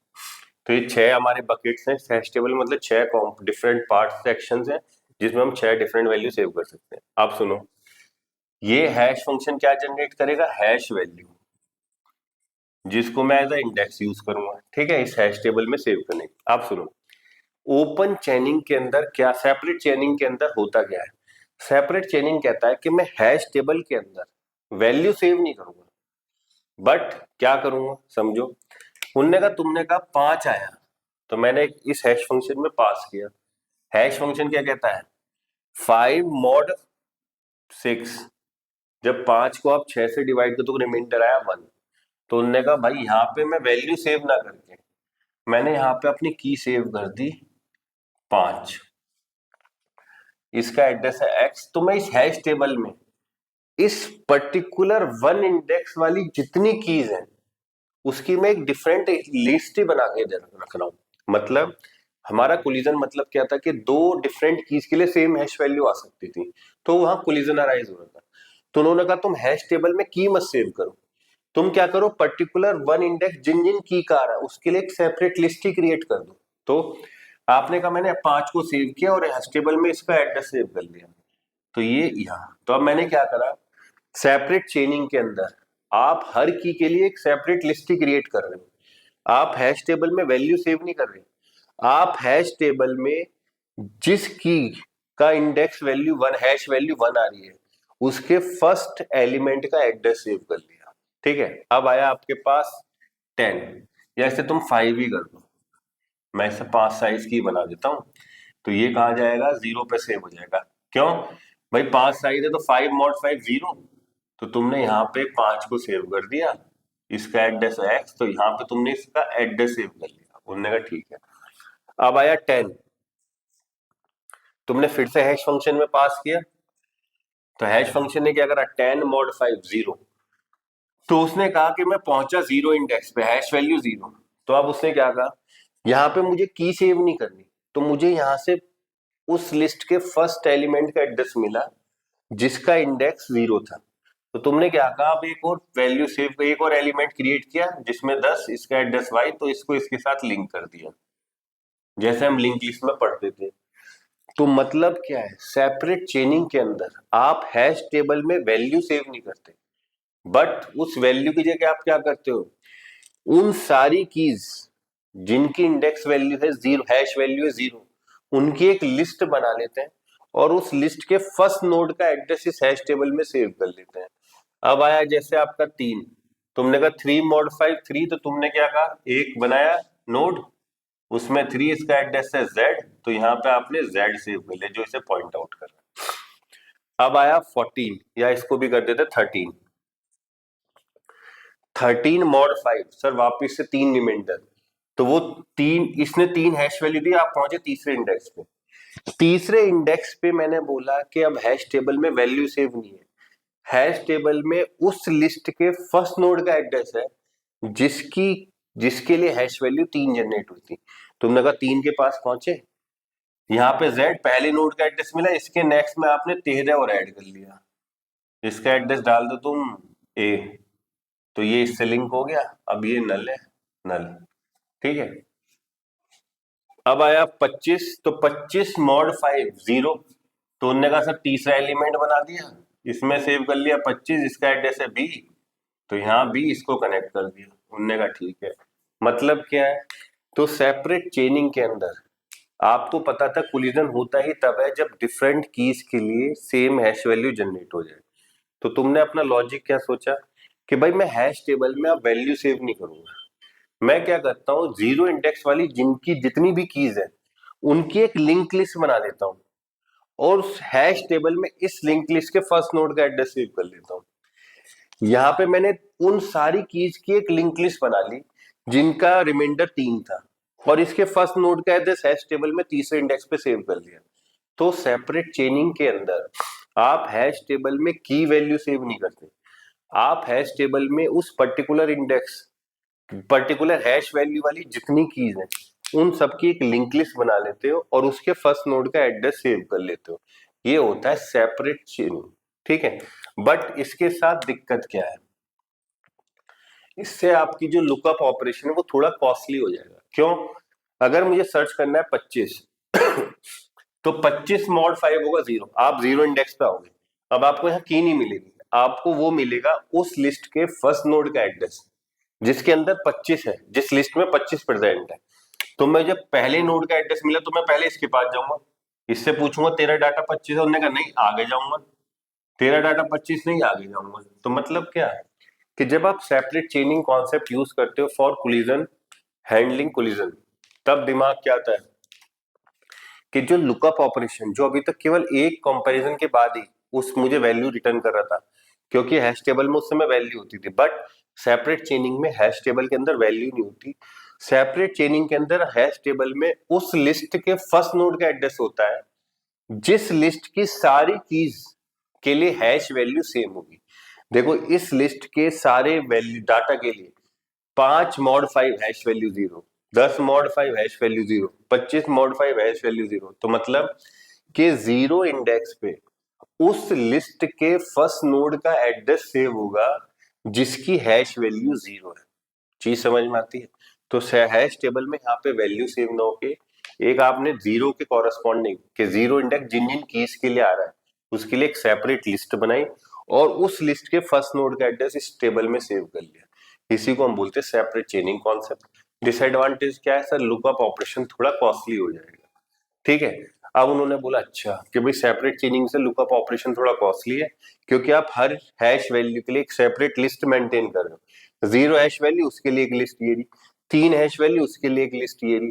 तो ये 6 हमारे बकेट्स हैं हैश टेबल, मतलब 6 डिफरेंट पार्ट सेक्शंस हैं, जिसमें हम 6 डिफरेंट वैल्यू सेव कर सकते हैं। आप सुनो, ये हैश फंक्शन क्या जनरेट करेगा, हैश वैल्यू, जिसको मैं एज अ इंडेक्स यूज करूंगा, ठीक है, इस हैश टेबल में सेव करने। आप सुनो, ओपन चेनिंग के अंदर क्या, सेपरेट चेनिंग के अंदर होता क्या है, सेपरेट चेनिंग कहता है कि मैं हैश टेबल के अंदर वैल्यू सेव नहीं करूंगा, बट क्या करूंगा, समझो। उनने कहा, तुमने कहा 5 आया, तो मैंने इस हैश फंक्शन में पास किया। हैश फंक्शन क्या कहता है, 5 mod 6, जब 5 को आप 6 से डिवाइड कर तो रिमाइंडर आया 1। तो उनने कहा भाई यहाँ पे मैं वैल्यू सेव ना करके, मैंने यहाँ पे अपनी की सेव कर दी 5। इसका एड्रेस है x, तो मैं इस हैश टेबल में इस पर्टिकुलर वन इंडेक्स वाली जितनी कीज हैं उसकी मैं एक डिफरेंट लिस्ट ही बना के रख रहा हूं। मतलब हमारा कोलिजन मतलब क्या था कि दो डिफरेंट कीज के लिए सेम हैश वैल्यू आ सकती थी, तो वहां कोलिजन अराइज हो रहा था। तो उन्होंने कहा तुम हैश टेबल में की मत सेव करो, तुम क्या करो पर्टिकुलर वन इंडेक्स जिन जिन की का आ रहा है उसके लिए एक सेपरेट लिस्ट ही क्रिएट कर दो। तो आपने कहा मैंने 5 को सेव किया और हैश टेबल में इसका एड्रेस सेव कर लिया, तो ये यहाँ तो अब मैंने क्या करा, सेपरेट चेनिंग के अंदर आप हर की के लिए एक सेपरेट लिस्ट ही क्रिएट कर रहे हो। आप हैश टेबल में वैल्यू सेव नहीं कर रहे, आप हैश टेबल में जिस की का index value one hash value one आ रही है उसके फर्स्ट एलिमेंट का एड्रेस सेव कर लिया। ठीक है, अब आया आपके पास 10, या इसे तुम 5 ही कर दो, मैं इसे 5 साइज की बना देता हूं, तो ये कहा जाएगा 0 पे सेव हो जाएगा। क्यों भाई, 5 साइज है तो 5 mod 5 0, तो तुमने यहाँ पे 5 को सेव कर दिया, इसका एड्रेस है x, तो यहाँ पे तुमने इसका एड्रेस सेव कर लिया। उन्होंने कहा ठीक है। अब आया 10, तुमने फिर से हैश फंक्शन में पास किया, तो हैश फंक्शन ने क्या करा 10 mod 5 0, तो उसने कहा कि मैं पहुंचा 0 इंडेक्स पे, हैश वैल्यू 0, तो अब उसने क्या कहा यहाँ पे मुझे की सेव नहीं करनी, तो मुझे यहाँ से उस लिस्ट के फर्स्ट एलिमेंट का एड्रेस मिला जिसका इंडेक्स 0 था। तो तुमने क्या कहा, अब एक और वैल्यू सेव, एक और एलिमेंट क्रिएट किया जिसमें 10, इसका एड्रेस y, तो इसको इसके साथ लिंक कर दिया जैसे हम लिंक लिस्ट में पढ़ते थे। तो मतलब क्या है, सेपरेट चेनिंग के अंदर आप हैश टेबल में वैल्यू सेव नहीं करते, बट उस वैल्यू की जगह आप क्या करते हो, उन सारी कीज जिनकी इंडेक्स वैल्यू है 0, हैश वैल्यू है 0, उनकी एक लिस्ट बना लेते हैं और उस लिस्ट के फर्स्ट नोड का एड्रेस इस हैश टेबल में सेव कर लेते हैं। अब आया जैसे आपका 3, तुमने कहा 3 mod 5 3, तो तुमने क्या कहा, एक बनाया नोड उसमें 3, इसका एड्रेस है z, तो यहाँ पे आपने z सेव कर लिया जो इसे पॉइंट आउट कर रहा है। अब आया 14, या इसको भी कर देते 13, 13 mod 5, सर वापिस से 3 रिमाइंडर, तो वो 3, इसने 3 हैश वैल्यू दी, आप पहुंचे तीसरे इंडेक्स पे। तीसरे इंडेक्स पे मैंने बोला कि अब हैश टेबल में वैल्यू सेव नहीं है, हैश टेबल में उस लिस्ट के फर्स्ट नोड का एड्रेस है जिसकी जिसके लिए हैश वैल्यू 3 जनरेट हुई थी। तुमने कहा 3 के पास पहुंचे, यहाँ पे z पहले नोड का एड्रेस मिला, इसके नेक्स्ट में आपने 13 और ऐड कर लिया, इसका एड्रेस डाल दो तुम a, तो ये इससे लिंक हो गया, अब ये नल है, नल। ठीक है, अब आया 25, तो 25 mod 5 0, तो उनने कहा सर तीसरा एलिमेंट बना दिया, इसमें सेव कर लिया 25, इसका एड्रेस है b, तो यहाँ b इसको कनेक्ट कर दिया। उनने कहा ठीक है। मतलब क्या है, तो सेपरेट चेनिंग के अंदर आपको पता था कोलिजन होता ही तब है जब डिफरेंट कीज के लिए सेम हैश वैल्यू जनरेट हो जाए। तो तुमने अपना लॉजिक क्या सोचा कि भाई मैं हैश टेबल में अब वैल्यू सेव नहीं करूंगा, मैं क्या करता हूँ 0 इंडेक्स वाली जिनकी जितनी भी कीज है उनकी एक लिंक लिस्ट बना लेता हूँ और उस हैश टेबल में इस लिंक लिस्ट के फर्स्ट नोड का एड्रेस सेव कर लेता हूँ। यहाँ पे मैंने उन सारी कीज की एक लिंक लिस्ट बना ली जिनका रिमाइंडर 3 था और इसके फर्स्ट नोड का एड्रेस हैश टेबल में तीसरे इंडेक्स पे सेव कर लिया। तो सेपरेट चेनिंग के अंदर आप हैश टेबल में की वैल्यू सेव नहीं करते, आप हैश टेबल में उस particular index particular hash value वाली जितनी कीज हैं उन सबकी एक लिंक लिस्ट बना लेते हो और उसके फर्स्ट नोड का एड्रेस सेव कर लेते हो। ये होता है सेपरेट चेनिंग। ठीक है, बट इसके साथ दिक्कत क्या है, इससे आपकी जो लुकअप ऑपरेशन है वो थोड़ा कॉस्टली हो जाएगा। क्यों, अगर मुझे सर्च करना है 25 तो 25 mod 5 होगा 0, आप 0 इंडेक्स पे आओगे, अब आपको यहाँ की नहीं मिलेगी, आपको वो मिलेगा उस लिस्ट के फर्स्ट नोड का एड्रेस जिसके अंदर 25 है, जिस लिस्ट में 25 प्रेजेंट है। तो मैं जब पहले नोड का एड्रेस मिला तो मैं पहले इसके पास जाऊंगा, इससे पूछूंगा तेरा डाटा 25 है, उन्होंने कहा नहीं आगे जाऊंगा, तेरा डाटा 25 नहीं आगे जाऊंगा। तो मतलब क्या है कि जब आप सेपरेट चेनिंग कॉन्सेप्ट यूज करते हो फॉर कोलिजन, हैंडलिंग कोलिजन, तब दिमाग क्या आता है कि जो लुकअप ऑपरेशन जो अभी तक केवल एक कंपैरिजन के बाद ही उस मुझे वैल्यू रिटर्न कर रहा था क्योंकि हैश टेबल में उस समय वैल्यू होती थी, बट सेपरेट चेनिंग में हैश टेबल के अंदर वैल्यू नहीं होती। सेपरेट चेनिंग के अंदर हैश टेबल में उस लिस्ट के फर्स्ट नोड का एड्रेस होता है जिस लिस्ट की सारी कीज के लिए हैश वैल्यू सेम होगी। देखो इस लिस्ट के सारे वैल्यू डाटा के लिए 5 mod 5 hash value 0, 10 mod 5 hash value 0, 25 mod 5 hash value 0, तो मतलब कि 0 इंडेक्स पे उस लिस्ट के फर्स्ट नोड का एड्रेस सेव होगा जिसकी हैश वैल्यू 0 है। चीज समझ में आती है? तो हैश टेबल में यहाँ पे वैल्यू सेव ना होके एक आपने 0 के कॉरेस्पॉन्डिंग के 0 इंडेक्स जिन जिन कीज के लिए आ रहा है उसके लिए एक सेपरेट लिस्ट बनाई और उस लिस्ट के फर्स्ट नोड का एड्रेस इस टेबल में सेव कर लिया। इसी को हम बोलते हैं सेपरेट चेनिंग कॉन्सेप्ट। डिसएडवांटेज क्या है सर? लुकअप ऑपरेशन थोड़ा कॉस्टली हो जाएगा। ठीक है। अब उन्होंने बोला अच्छा कि भाई सेपरेट चेनिंग से लुकअप ऑपरेशन थोड़ा कॉस्टली है क्योंकि आप हर हैश वैल्यू के लिए एक सेपरेट लिस्ट मेंटेन कर रहे हो। 0 हैश वैल्यू उसके लिए एक लिस्ट ये रही, 3 हैश वैल्यू उसके लिए एक लिस्ट ये रही।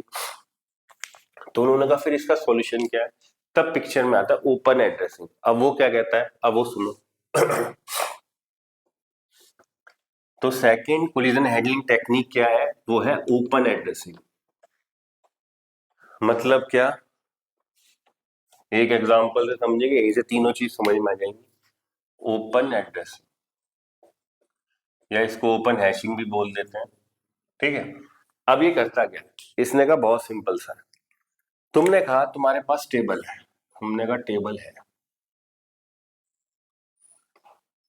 तो उन्होंने कहा फिर इसका सॉल्यूशन क्या है? तब पिक्चर में आता है ओपन एड्रेसिंग। अब वो क्या कहता है, अब वो सुनो। तो सेकंड कोलिजन हैंडलिंग टेक्निक क्या है? वो है ओपन एड्रेसिंग। मतलब क्या? एक एग्जांपल से समझेंगे, यहीं से तीनों चीज समझ में आ जाएंगी। ओपन एड्रेसिंग या इसको ओपन हैशिंग भी बोल देते हैं। ठीक है। अब ये करता क्या है? इसने कहा बहुत सिंपल सा है। तुमने कहा तुम्हारे पास टेबल है, हमने कहा टेबल है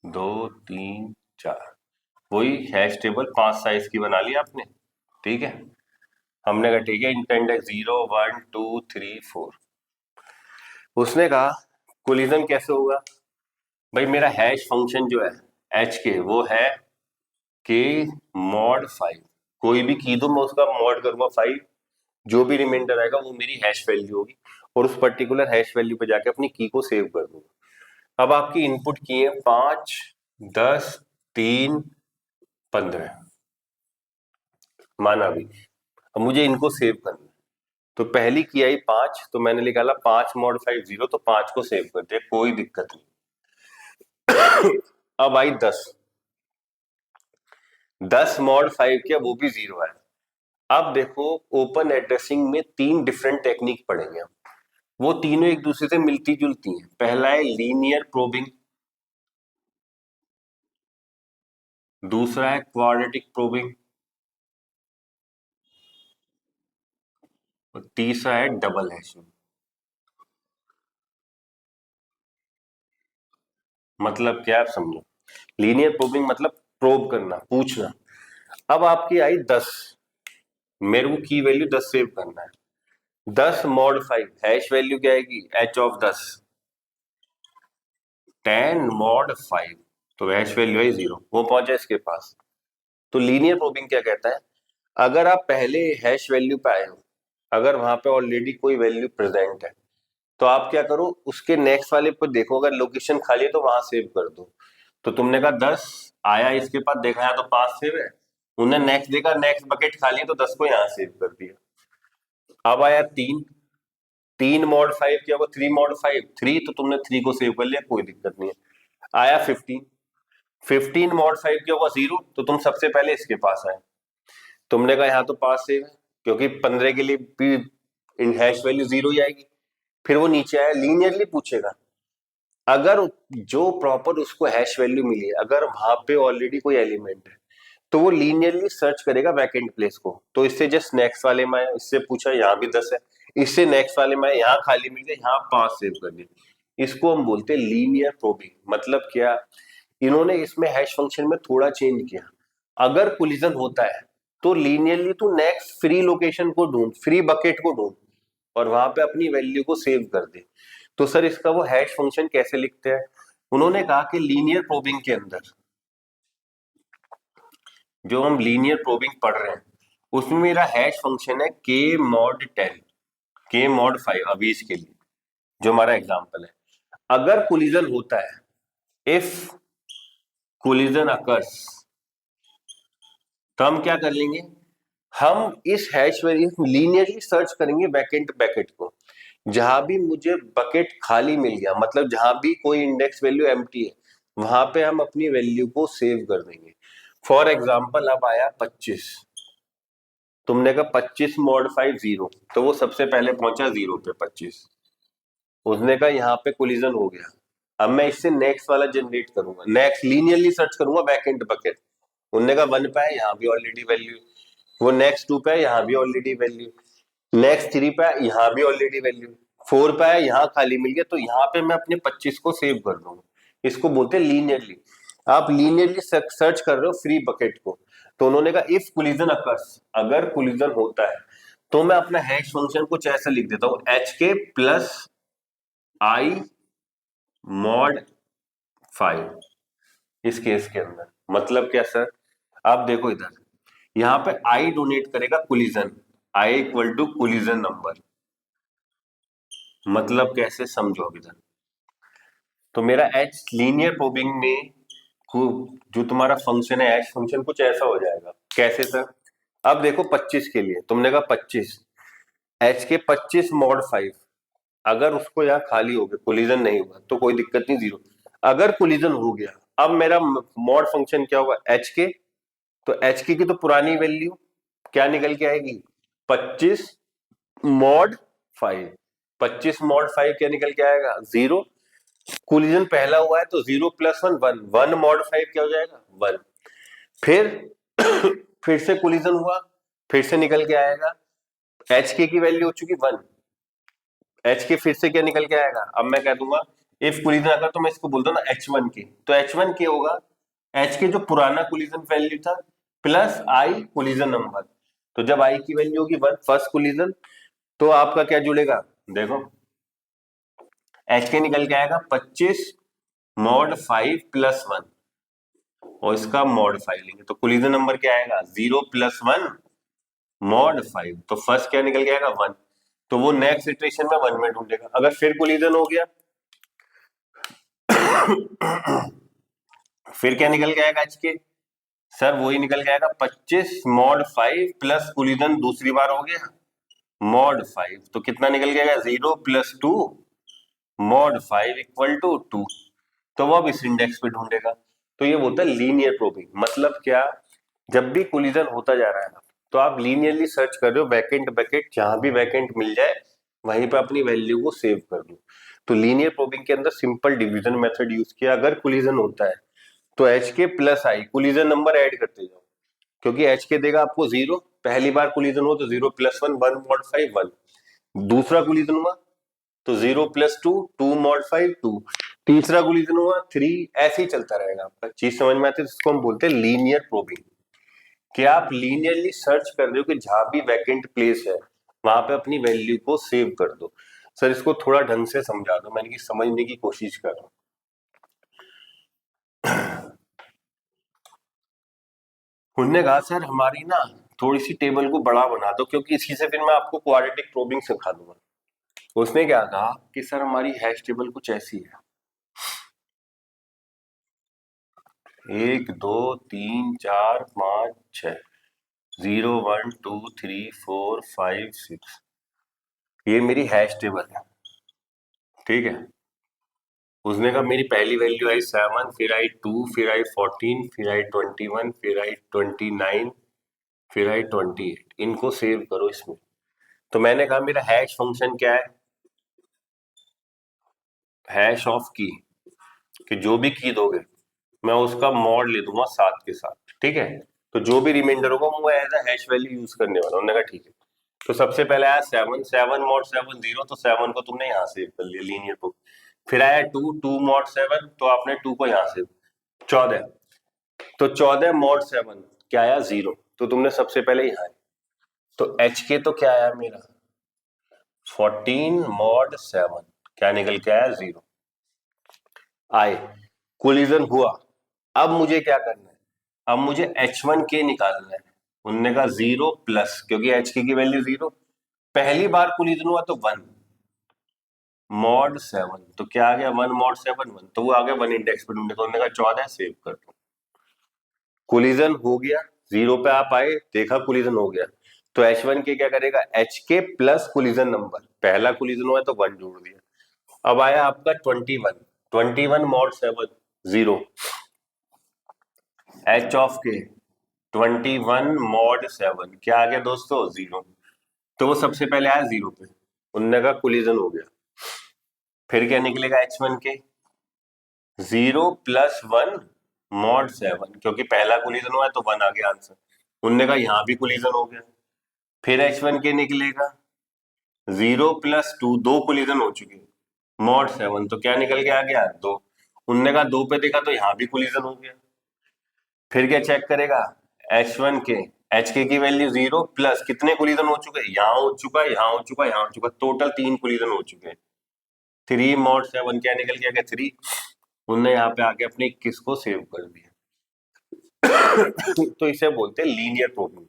2 3 4, वही हैश टेबल 5 साइज की बना ली आपने। ठीक है। हमने कहा ठीक है, इंटेंडेक्स 0 1 2 3 4। उसने कहा कोलिजन कैसे होगा? भाई मेरा हैश फंक्शन जो है एच के वो है के मॉड 5, कोई भी की दो मैं उसका मॉड करूंगा 5, जो भी रिमाइंडर आएगा वो मेरी हैश वैल्यू होगी और उस पर्टिकुलर हैश वैल्यू पे जाके अपनी की को सेव कर दूंगा। अब आपकी इनपुट की है 5 10 3 15, माना भी। अब मुझे इनको सेव करना है तो पहली की आई 5, तो मैंने निकाला 5 मॉड 5 0, तो 5 को सेव कर दिया, कोई दिक्कत नहीं। अब आई 10, 10 मॉड 5 किया वो भी 0 है। अब देखो ओपन एड्रेसिंग में 3 डिफरेंट टेक्निक पढ़ेंगे हम, वो तीनों एक दूसरे से मिलती जुलती हैं। पहला है लीनियर प्रोबिंग, दूसरा है क्वाड्रेटिक प्रोबिंग और तीसरा है डबल हैशिंग। मतलब क्या, आप समझो। लीनियर प्रोबिंग मतलब प्रोब करना, पूछना। अब आपकी आई 10, मेरे को की वैल्यू 10 सेव करना है। 10 मॉड 5 हैश वैल्यू क्या आएगी? एच ऑफ 10, 10 मॉड 5, तो हैश वैल्यू है 0, वो पहुंचा इसके पास। तो लीनियर प्रोबिंग क्या कहता है? अगर आप पहले हैश वैल्यू पे आए हो, अगर वहां पे ऑलरेडी कोई वैल्यू प्रेजेंट है, तो आप क्या करो, उसके नेक्स्ट वाले पर देखो, अगर लोकेशन खाली है तो वहां सेव कर दो। तो तुमने कहा 10 आया इसके पास, देखा यहाँ तो 5 सेव है, उन्हें नेक्स्ट देखा, नेक्स्ट बकेट खाली है तो 10 को यहाँ सेव कर दिया। अब आया 3, 3 मॉड 5 क्या हुआ? 3 मॉड 5 3, तो तुमने 3 को सेव कर लिया, कोई दिक्कत नहीं है। आया 15, 15 मॉड 5 क्या हुआ? 0, तो तुम सबसे पहले इसके पास आए, तुमने कहा यहाँ तो 5 सेव है, क्योंकि 15 के लिए भी हैश वैल्यू 0 ही आएगी। फिर वो नीचे आया, लीनियरली पूछेगा, अगर जो प्रॉपर उसको हैश वैल्यू मिली है अगर वहां पे ऑलरेडी कोई एलिमेंट है तो वो लीनियरली सर्च करेगा वैकेंट प्लेस को। तो इससे जस्ट नेक्स्ट वाले में आया, इससे पूछा यहाँ भी 10 है, इससे नेक्स्ट वाले में आया, यहाँ खाली मिल गया, यहाँ 5 सेव कर दिया। इसको हम बोलते हैं लीनियर प्रोबिंग। मतलब क्या, इन्होंने इसमें हैश फंक्शन में थोड़ा चेंज किया। अगर कोलिजन होता है तो लीनियरली तू नेक्स्ट फ्री लोकेशन को ढूंढ, फ्री बकेट को ढूंढ और वहां पे अपनी वैल्यू को सेव कर दे। तो सर इसका वो हैश फंक्शन कैसे लिखते हैं? उन्होंने कहा कि लीनियर प्रोबिंग के अंदर जो हम लीनियर प्रोबिंग पढ़ रहे हैं उसमें मेरा हैश फंक्शन है के मॉड 10, के मॉड 5, अभी इसके लिए जो हमारा एग्जांपल है। अगर कोलिजन होता है, इफ कोलिजन अकर्स, तो हम क्या कर लेंगे, हम इस हैश वैल्यू लीनियरली सर्च करेंगे बैकेंट पैकेट को। जहां भी मुझे बकेट खाली मिल गया, मतलब जहां भी कोई इंडेक्स वैल्यू एम्प्टी है, वहां पे हम अपनी वैल्यू को सेव कर देंगे। फॉर एग्जाम्पल अब आया 25, तुमने कहा 25 मॉड 5 0, तो वो सबसे पहले पहुंचा 0 पे 25, उसने कहा यहाँ पे कोलिजन हो गया। अब मैं इससे नेक्स्ट वाला जनरेट करूंगा, नेक्स्ट लीनियरली सर्च करूंगा बैकेंड बकेट। उन्होंने कहा 1 पे है, यहाँ भी ऑलरेडी वैल्यू। वो नेक्स्ट 2 पे है, यहाँ भी ऑलरेडी वैल्यू। नेक्स्ट 3 पे है, यहाँ भी ऑलरेडी वैल्यू। 4 पे है, यहाँ खाली मिल गया, तो यहाँ पे मैं अपने 25 को सेव कर दूंगा। इसको बोलते हैं लीनियरली। आप लीनियरली सर्च कर रहे हो फ्री बकेट को। तो उन्होंने कहा इफ कोलिजन अकर्स, अगर कोलिजन होता है तो मैं अपना हैश फंक्शन कुछ ऐसा लिख देता हूं, एच के प्लस आई मॉड 5। इस केस के अंदर मतलब क्या सर, आप देखो इधर, यहां पे आई डोनेट करेगा collision, I equal to collision number. मतलब कैसे, समझो अब इधर। तो मेरा एच लीनियर प्रोबिंग में जो तुम्हारा फंक्शन है एच फंक्शन कुछ ऐसा हो जाएगा। कैसे सर, अब देखो 25 के लिए तुमने कहा 25 एच के 25 मॉड 5, अगर उसको यहाँ खाली हो गया, कोलिजन नहीं हुआ तो कोई दिक्कत नहीं, जीरो। अगर कोलिजन हो गया, अब मेरा मॉड फंक्शन क्या होगा, एच के। तो एच की तो पुरानी वैल्यू क्या निकल के आएगी, 25 मॉड 5। 25 मॉड 5 क्या निकल के आएगा, 0। कोलिजन पहला हुआ है तो 0 प्लस 1 1, 1 मॉड 5 क्या हो जाएगा, 1। फिर फिर से कोलिजन हुआ, फिर से निकल के आएगा, एच के की वैल्यू हो चुकी 1। एच के फिर से क्या निकल के आएगा, अब मैं कह दूंगा इफ कोलिजन अगर, तो मैं इसको बोलता हूँ ना H1 के, तो H1 के होगा एच के जो पुराना कोलिजन वैल्यू था प्लस आई कोलिजन नंबर। तो जब आई की वैल्यू होगी 1 फर्स्ट कोलिजन, तो आपका क्या जुड़ेगा, देखो एच के निकल के आएगा 25 मॉड 5 प्लस 1, और इसका मॉड 5 लेंगे तो कोलिजन नंबर क्या आएगा, 0 प्लस 1 मॉड 5। तो फर्स्ट क्या निकल के आएगा, 1। तो वो नेक्स्ट इटरेशन में 1 में ढूंढेगा। अगर फिर कोलिजन हो गया फिर क्या निकल के आएगा एच के, सर वही निकल के आएगा 25 मॉड 5 प्लस कोलिजन दूसरी बार हो गया मॉड 5। तो कितना निकल के आएगा, 0 प्लस 2 मॉड 5 इक्वल टू 2। तो वो अब इस इंडेक्स पे ढूंढेगा। तो ये बोलता है लीनियर प्रोबिंग। मतलब क्या, जब भी कोलिजन होता जा रहा है तो आप लीनियरली सर्च कर रहे हो वैकेंट बकेट, जहां भी वैकेंट मिल जाए वहीं पे अपनी वैल्यू को सेव कर दो। तो लीनियर प्रोबिंग के अंदर सिंपल डिवीजन मेथड यूज किया। अगर कोलिजन होता है तो एच के प्लस आई कोलिजन नंबर ऐड करते जाओ, क्योंकि एच के देगा आपको 0, पहली बार कोलिजन हो तो 0 प्लस 1 1 मॉड 5 1, दूसरा कोलिजन हुआ तो 0 प्लस 2 2 मॉड 5 2, तीसरा कोलिजन हुआ 3, ऐसे ही चलता रहेगा। आपका चीज समझ में आती है, इसको हम बोलते हैं लीनियर प्रोबिंग। कि आप लीनियरली सर्च कर रहे हो कि जहां भी वैकेंट प्लेस है वहां पे अपनी वैल्यू को सेव कर दो। सर इसको थोड़ा ढंग से समझा दो, मैंने की समझने की कोशिश कर रहा हूं। उन्होंने कहा सर हमारी ना थोड़ी सी टेबल को बड़ा बना दो, क्योंकि इसी से फिर मैं आपको क्वाड्रेटिक प्रोबिंग सिखा दूंगा। उसने क्या कहा कि सर हमारी हैश टेबल कुछ ऐसी है, 1 2 3 4 5 6, 0 1 2 3 4 5 6, ये मेरी हैश टेबल है, ठीक है। उसने कहा मेरी पहली वैल्यू आई 7, फिर आई 2, फिर आई 14, फिर आई 21, फिर आई 29, फिर आई 28। इनको सेव करो इसमें। तो मैंने कहा मेरा हैश फंक्शन क्या है, हैश ऑफ की, कि जो भी की दोगे मैं उसका मॉड ले दूंगा साथ के साथ, ठीक है। तो जो भी रिमाइंडर होगा वो as a hash value use करने वाला। उन्होंने कहा ठीक है। तो सबसे पहले आया 7, 7 मॉड 7 0, तो 7 को तुमने यहाँ सेव कर लिया लीनियर को। फिर आया 2, 2 मॉड 7, तो आपने 2 को यहाँ सेव। 14, तो 14 मॉड 7 क्या आया, 0, तो तुमने सबसे पहले यहाँ आया। तो एच के तो क्या आया मेरा, 14 मॉड 7 क्या निकल के आया, 0। आए, कोलिजन हुआ, अब मुझे क्या करना है, अब मुझे H1 के निकालना है। उनने कहा 0 प्लस, क्योंकि एच की वैल्यू 0, पहली बार कोलिजन हुआ तो 1 मॉड 7, तो क्या आ गया 1 मॉड 7 1, तो वो आ गया 1 इंडेक्स पे ढूंढने। तो उन्होंने कहा 14 सेव कर दो। कोलिजन हो गया, 0 पे आप आए, देखा कोलिजन हो गया, तो H1 के क्या करेगा, एच के प्लस कोलिजन नंबर, पहला कोलिजन हुआ तो 1 जोड़ दिया। अब आया आपका 21, 21 मॉड 7 0, एच ऑफ के 21 मॉड 7 क्या आ गया दोस्तों, 0। तो वो सबसे पहले आया 0 पे, उनने का कोलिजन हो गया। फिर क्या निकलेगा H1 के 0+1 मॉड 7, क्योंकि पहला कोलिजन हुआ है तो 1 आ गया आंसर। उनने कहा यहां भी कोलिजन हो गया। फिर H1 के निकलेगा 0+2, दो कोलिजन हो चुके मॉड 7, तो क्या निकल के आ गया 2। उनने कहा 2 पे देखा तो यहां भी कोलिजन हो गया। फिर क्या चेक करेगा H1 के एच के की वैल्यू 0 प्लस कितने कोलिजन हो चुके, यहाँ हो चुका, यहाँ हो चुका, यहाँ हो चुका, टोटल 3 कोलिजन हो चुके हैं। 3 मॉड 7 क्या निकल गया 3। उनने यहाँ पे आके अपने 21 को सेव कर दिया। तो इसे बोलते हैं लीनियर प्रोबिंग।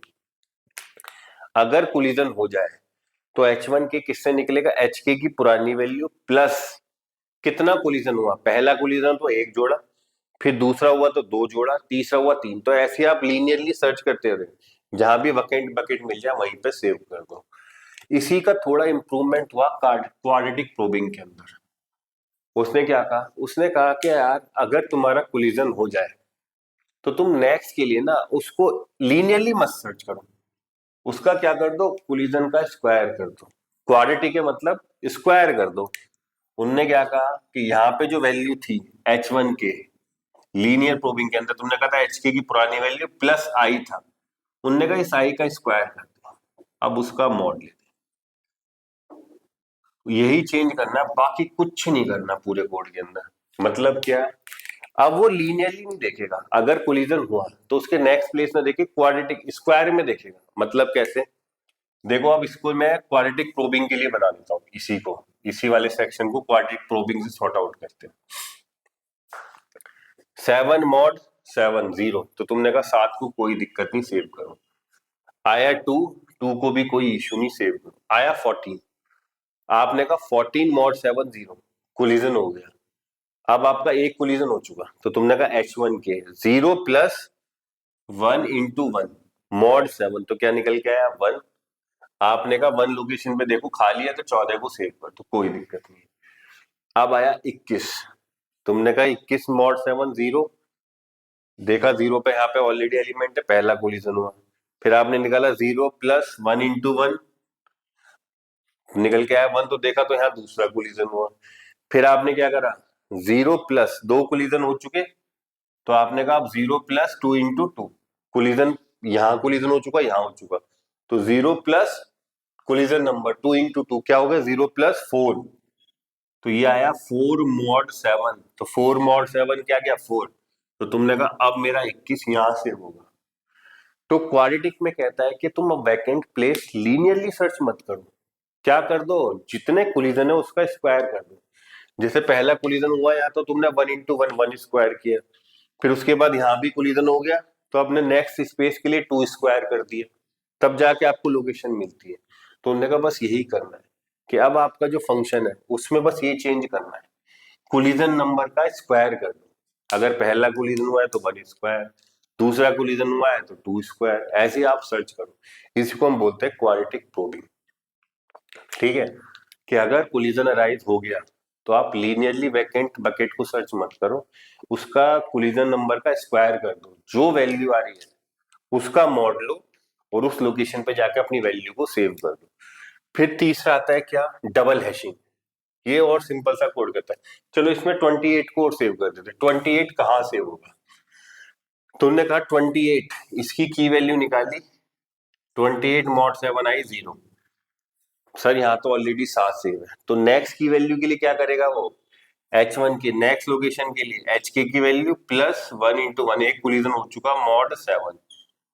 अगर कोलिजन हो जाए तो H1 के किससे निकलेगा, HK की पुरानी वैल्यू प्लस कितना कोलिजन हुआ, पहला कोलिजन तो 1 जोड़ा, फिर दूसरा हुआ तो 2 जोड़ा, तीसरा हुआ 3। तो ऐसे आप लीनियरली सर्च करते रहे, जहां भी वैकेंट बकेट मिल जाए वहीं पे सेव कर दो। इसी का थोड़ा इंप्रूवमेंट हुआ क्वाड्रेटिक प्रोबिंग के अंदर। उसने क्या कहा, उसने कहा कि यार अगर तुम्हारा कोलिजन हो जाए तो तुम नेक्स्ट के लिए ना उसको लीनियरली मत सर्च करो, उसका क्या कर दो, कोलिजन का स्क्वायर कर दो। क्वाड्रेटिक के मतलब स्क्वायर कर दो। उनने क्या कहा कि यहाँ पे जो वैल्यू थी H1 के लीनियर प्रोबिंग के अंदर, तुमने कहा था HK की पुरानी वैल्यू प्लस I था, उनने कहा इस I का स्क्वायर कर दो, अब उसका मॉड ले। यही चेंज करना, बाकी कुछ नहीं करना पूरे कोड के अंदर। मतलब क्या, अब वो लीनियरली नहीं देखेगा, अगर कोलिजन हुआ तो उसके नेक्स्ट प्लेस में देखे क्वाड्रेटिक स्क्वायर में देखेगा। मतलब कैसे, देखो अब इसको मैं क्वाड्रेटिक प्रोबिंग के लिए बना देता हूँ, इसी वाले सेक्शन को क्वाड्रेटिक प्रोबिंग से सॉर्ट आउट करते हैं। 7 मॉड 7 0, तो तुमने कहा 7 को कोई दिक्कत नहीं सेव करो। आया 2, 2 को भी कोई इशू नहीं सेव करो। आया 14, आपने कहा 14 मॉड 7 0, कोलिजन हो गया। अब आपका एक कोलिजन हो चुका, तो तुमने कहा H1 के 0+1 इंटू 1 मॉड 7, तो क्या निकल के आया 1। आपने कहा 1 लोकेशन पे देखो खाली है तो 14 को सेव कर, तो कोई दिक्कत नहीं। अब आया 21, तुमने कहा 21 मॉड 7 0, देखा 0 पे यहाँ पे ऑलरेडी एलिमेंट है, पहला कोलिजन हुआ। फिर आपने निकाला 0+1 इंटू 1, निकल के आया 1, तो देखा तो यहाँ दूसरा कोलिजन हुआ। फिर आपने क्या करा, 0+2 कोलिजन हो चुके, तो आपने कहा अब 0+2 इंटू 2, कोलिजन यहाँ कोलिजन हो चुका, यहाँ हो चुका, तो 0 प्लस कोलिजन नंबर 2 इंटू 2 क्या हो गया 0+4, तो ये आया 4 मॉड 7। तो 4 मॉड 7 क्या गया 4, तो तुमने कहा अब मेरा 21 यहां से होगा। तो क्वाड्रेटिक में कहता है कि तुम अब वैकेंट प्लेस लीनियरली सर्च मत करो, क्या कर दो, जितने कोलिजन है उसका स्क्वायर कर दो। जैसे पहला कोलिजन हुआ यहाँ तो तुमने 1 इंटू 1 1 स्क्वायर किया, फिर उसके बाद यहाँ भी कोलिजन हो गया तो अपने नेक्स्ट स्पेस के लिए 2 स्क्वायर कर दिया, तब जाके आपको लोकेशन मिलती है। तो उन्होंने कहा बस यही करना है कि अब आपका जो फंक्शन है उसमें बस ये चेंज करना है, कोलिजन नंबर का स्क्वायर कर दो। अगर पहला कोलिजन हुआ है तो 1 स्क्वायर, दूसरा कोलिजन हुआ है तो 2 स्क्वायर, ऐसे ही आप सर्च करो। इसको हम बोलते हैं क्वाड्रेटिक प्रोबिंग। ठीक है, कि अगर कोलिजन अराइज हो गया तो आप लीनियरली वैकेंट बकेट को सर्च मत करो, उसका कोलिजन नंबर का स्क्वायर कर दो, जो वैल्यू आ रही है उसका मॉड लो और उस लोकेशन पे जाके अपनी वैल्यू को सेव कर दो। फिर तीसरा आता है क्या, डबल हैशिंग। ये और सिंपल सा कोड करता है, चलो इसमें 28 को और सेव कर देते। 28 कहाँ सेव होगा, तुमने कहा 28, इसकी की वैल्यू निकाली, 28 मॉड 7 आई 0, सर यहाँ तो ऑलरेडी 7 सेव है, तो नेक्स्ट की वैल्यू के लिए क्या करेगा वो, H1 की नेक्स्ट लोकेशन के लिए HK की वैल्यू +1 इंटू 1, एक कोलिजन हो चुका मॉड 7,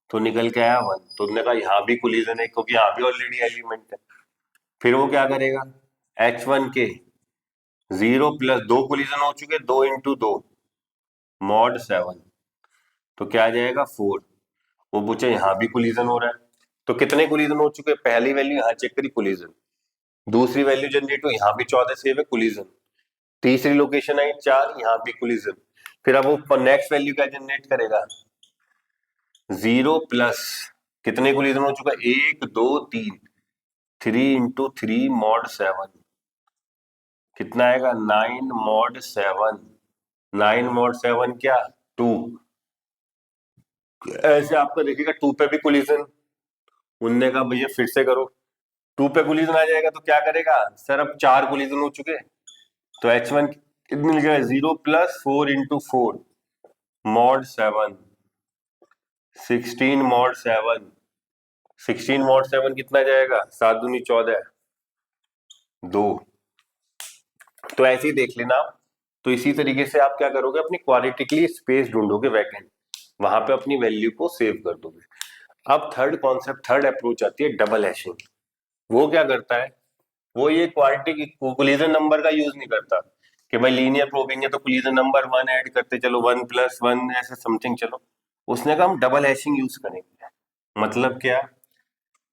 तो निकल के आया 1। तो उन्होंने कहा यहाँ भी कोलिजन है क्योंकि यहाँ भी ऑलरेडी एलिमेंट है। फिर वो क्या करेगा, H1 के 0+2 कोलिजन हो चुके, 2 इंटू 2 मॉड 7, तो क्या आ जाएगा 4। वो पूछे यहाँ भी कोलिजन हो रहा है, तो कितने कोलिजन हो चुके, पहली वैल्यू यहाँ चेक करी कोलिजन, दूसरी वैल्यू जनरेट हुई यहाँ भी 14 सेव है कोलिजन, तीसरी लोकेशन आई 4, यहाँ भी कोलिजन। फिर अब वो नेक्स्ट वैल्यू क्या जनरेट करेगा, 0+ कितने कोलिजन हो चुका, 1 2 3, 3 इंटू 3 मॉड 7, कितना आएगा 9 मॉड 7, 9 मॉड 7 क्या 2, ऐसे आपका देखिएगा 2 पे भी कोलिजन। उनने कहा भैया फिर से करो, 2 पे कोलिजन आ जाएगा तो क्या करेगा, सर अब 4 कोलिजन हो चुके, तो H1 कितनी मिल गया, 0 + 4 × 4 mod 7, 16 mod 7, 16 mod 7 कितना जाएगा, 7 दूनी 14, 2। तो ऐसे ही देख लेना आप। तो इसी तरीके से आप क्या करोगे, अपनी क्वाड्रेटिकली स्पेस ढूंढोगे वैकेंट, वहां पे अपनी वैल्यू को सेव कर दोगे। अब थर्ड कॉन्सेप्ट, थर्ड अप्रोच आती है डबल हैशिंग। वो क्या करता है, वो ये क्वाड्रेटिक कोलिजन नंबर का यूज नहीं करता कि भाई लीनियर प्रोबिंग है तो कोलिजन नंबर 1 ऐड करते चलो, 1 + 1 ऐसे समथिंग चलो। उसने कहा हम डबल हैशिंग यूज करेंगे। मतलब क्या,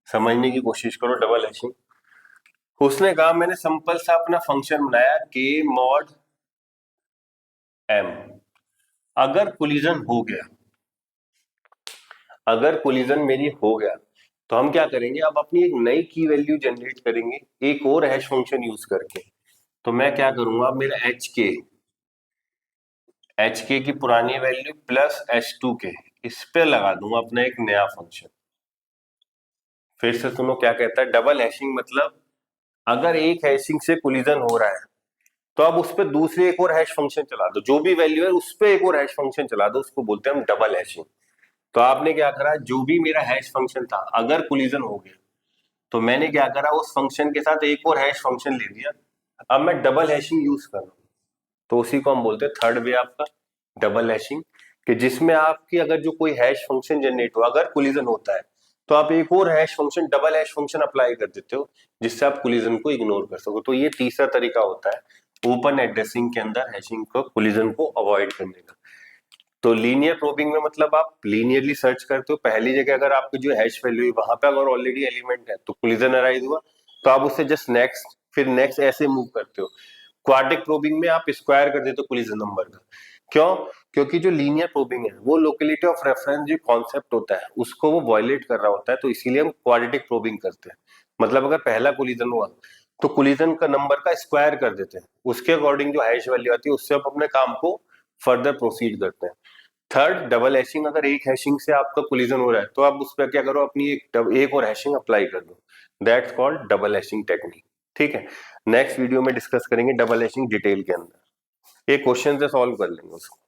समझने की कोशिश करो डबल हैशिंग। उसने कहा मैंने सिंपल सा अपना फंक्शन बनाया k mod m, अगर कोलिजन हो गया, अगर कोलिजन मेरी हो गया तो हम क्या करेंगे, अब अपनी एक नई की वैल्यू जनरेट करेंगे एक और हैश फंक्शन यूज करके। तो मैं क्या करूंगा, अब मेरा एच के की पुरानी वैल्यू प्लस H2k इस पे लगा दूंगा अपना एक नया फंक्शन। फिर से सुनो क्या कहता है डबल हैशिंग, मतलब अगर एक हैशिंग से कोलिजन हो रहा है तो अब उस पर दूसरे एक और हैश फंक्शन चला दो, जो भी वैल्यू है उस पर एक और हैश फंक्शन चला दो, उसको बोलते हैं हम डबल हैशिंग। तो आपने क्या करा, जो भी मेरा हैश फंक्शन था अगर कोलिजन हो गया तो मैंने क्या करा, उस फंक्शन के साथ एक और हैश फंक्शन ले लिया। अब मैं डबल हैशिंग यूज कर रहा हूं, तो उसी को हम बोलते हैं थर्ड वे आपका डबल हैशिंग, कि जिसमें आपकी अगर जो कोई हैश फंक्शन जनरेट हो, अगर कोलिजन होता है तो आप एक और hash function, double hash function apply कर देते हो, जिससे आप कोलिजन को इग्नोर कर सको। तो ये तीसरा तरीका होता है ओपन एड्रेसिंग के अंदर हैशिंग को, कोलिजन को अवॉइड करने का। तो लीनियर प्रोबिंग में मतलब आप लीनियरली सर्च करते हो, पहली जगह अगर आपकी जो हैश वैल्यू है वहां पे अगर ऑलरेडी एलिमेंट है तो कोलिजन अराइज हुआ, तो आप उससे जस्ट नेक्स्ट, फिर नेक्स्ट ऐसे मूव करते हो। क्वाड्रिक प्रोबिंग में आप स्क्वायर कर देते हो कोलिजन नंबर का। क्यों, क्योंकि जो लीनियर प्रोबिंग है वो लोकेलिटी ऑफ रेफरेंस जो कॉन्सेप्ट होता है उसको वो वायलेट कर रहा होता है, तो इसीलिए हम क्वाड्रेटिक प्रोबिंग करते हैं। मतलब अगर पहला कोलिजन हुआ तो कोलिजन का नंबर का स्क्वायर कर देते हैं, उसके अकॉर्डिंग जो हैश वैल्यू आती है उससे आप अपने काम को फर्दर प्रोसीड करते हैं। थर्ड डबल हैशिंग, अगर एक हैशिंग से आपका कोलिजन हो रहा है तो आप उस पर क्या करो, अपनी एक और हैशिंग अप्लाई कर दो, that's called double hashing technique. ठीक है, नेक्स्ट वीडियो में डिस्कस करेंगे डबल हैशिंग डिटेल के अंदर, एक क्वेश्चन से सॉल्व कर लेंगे उसको।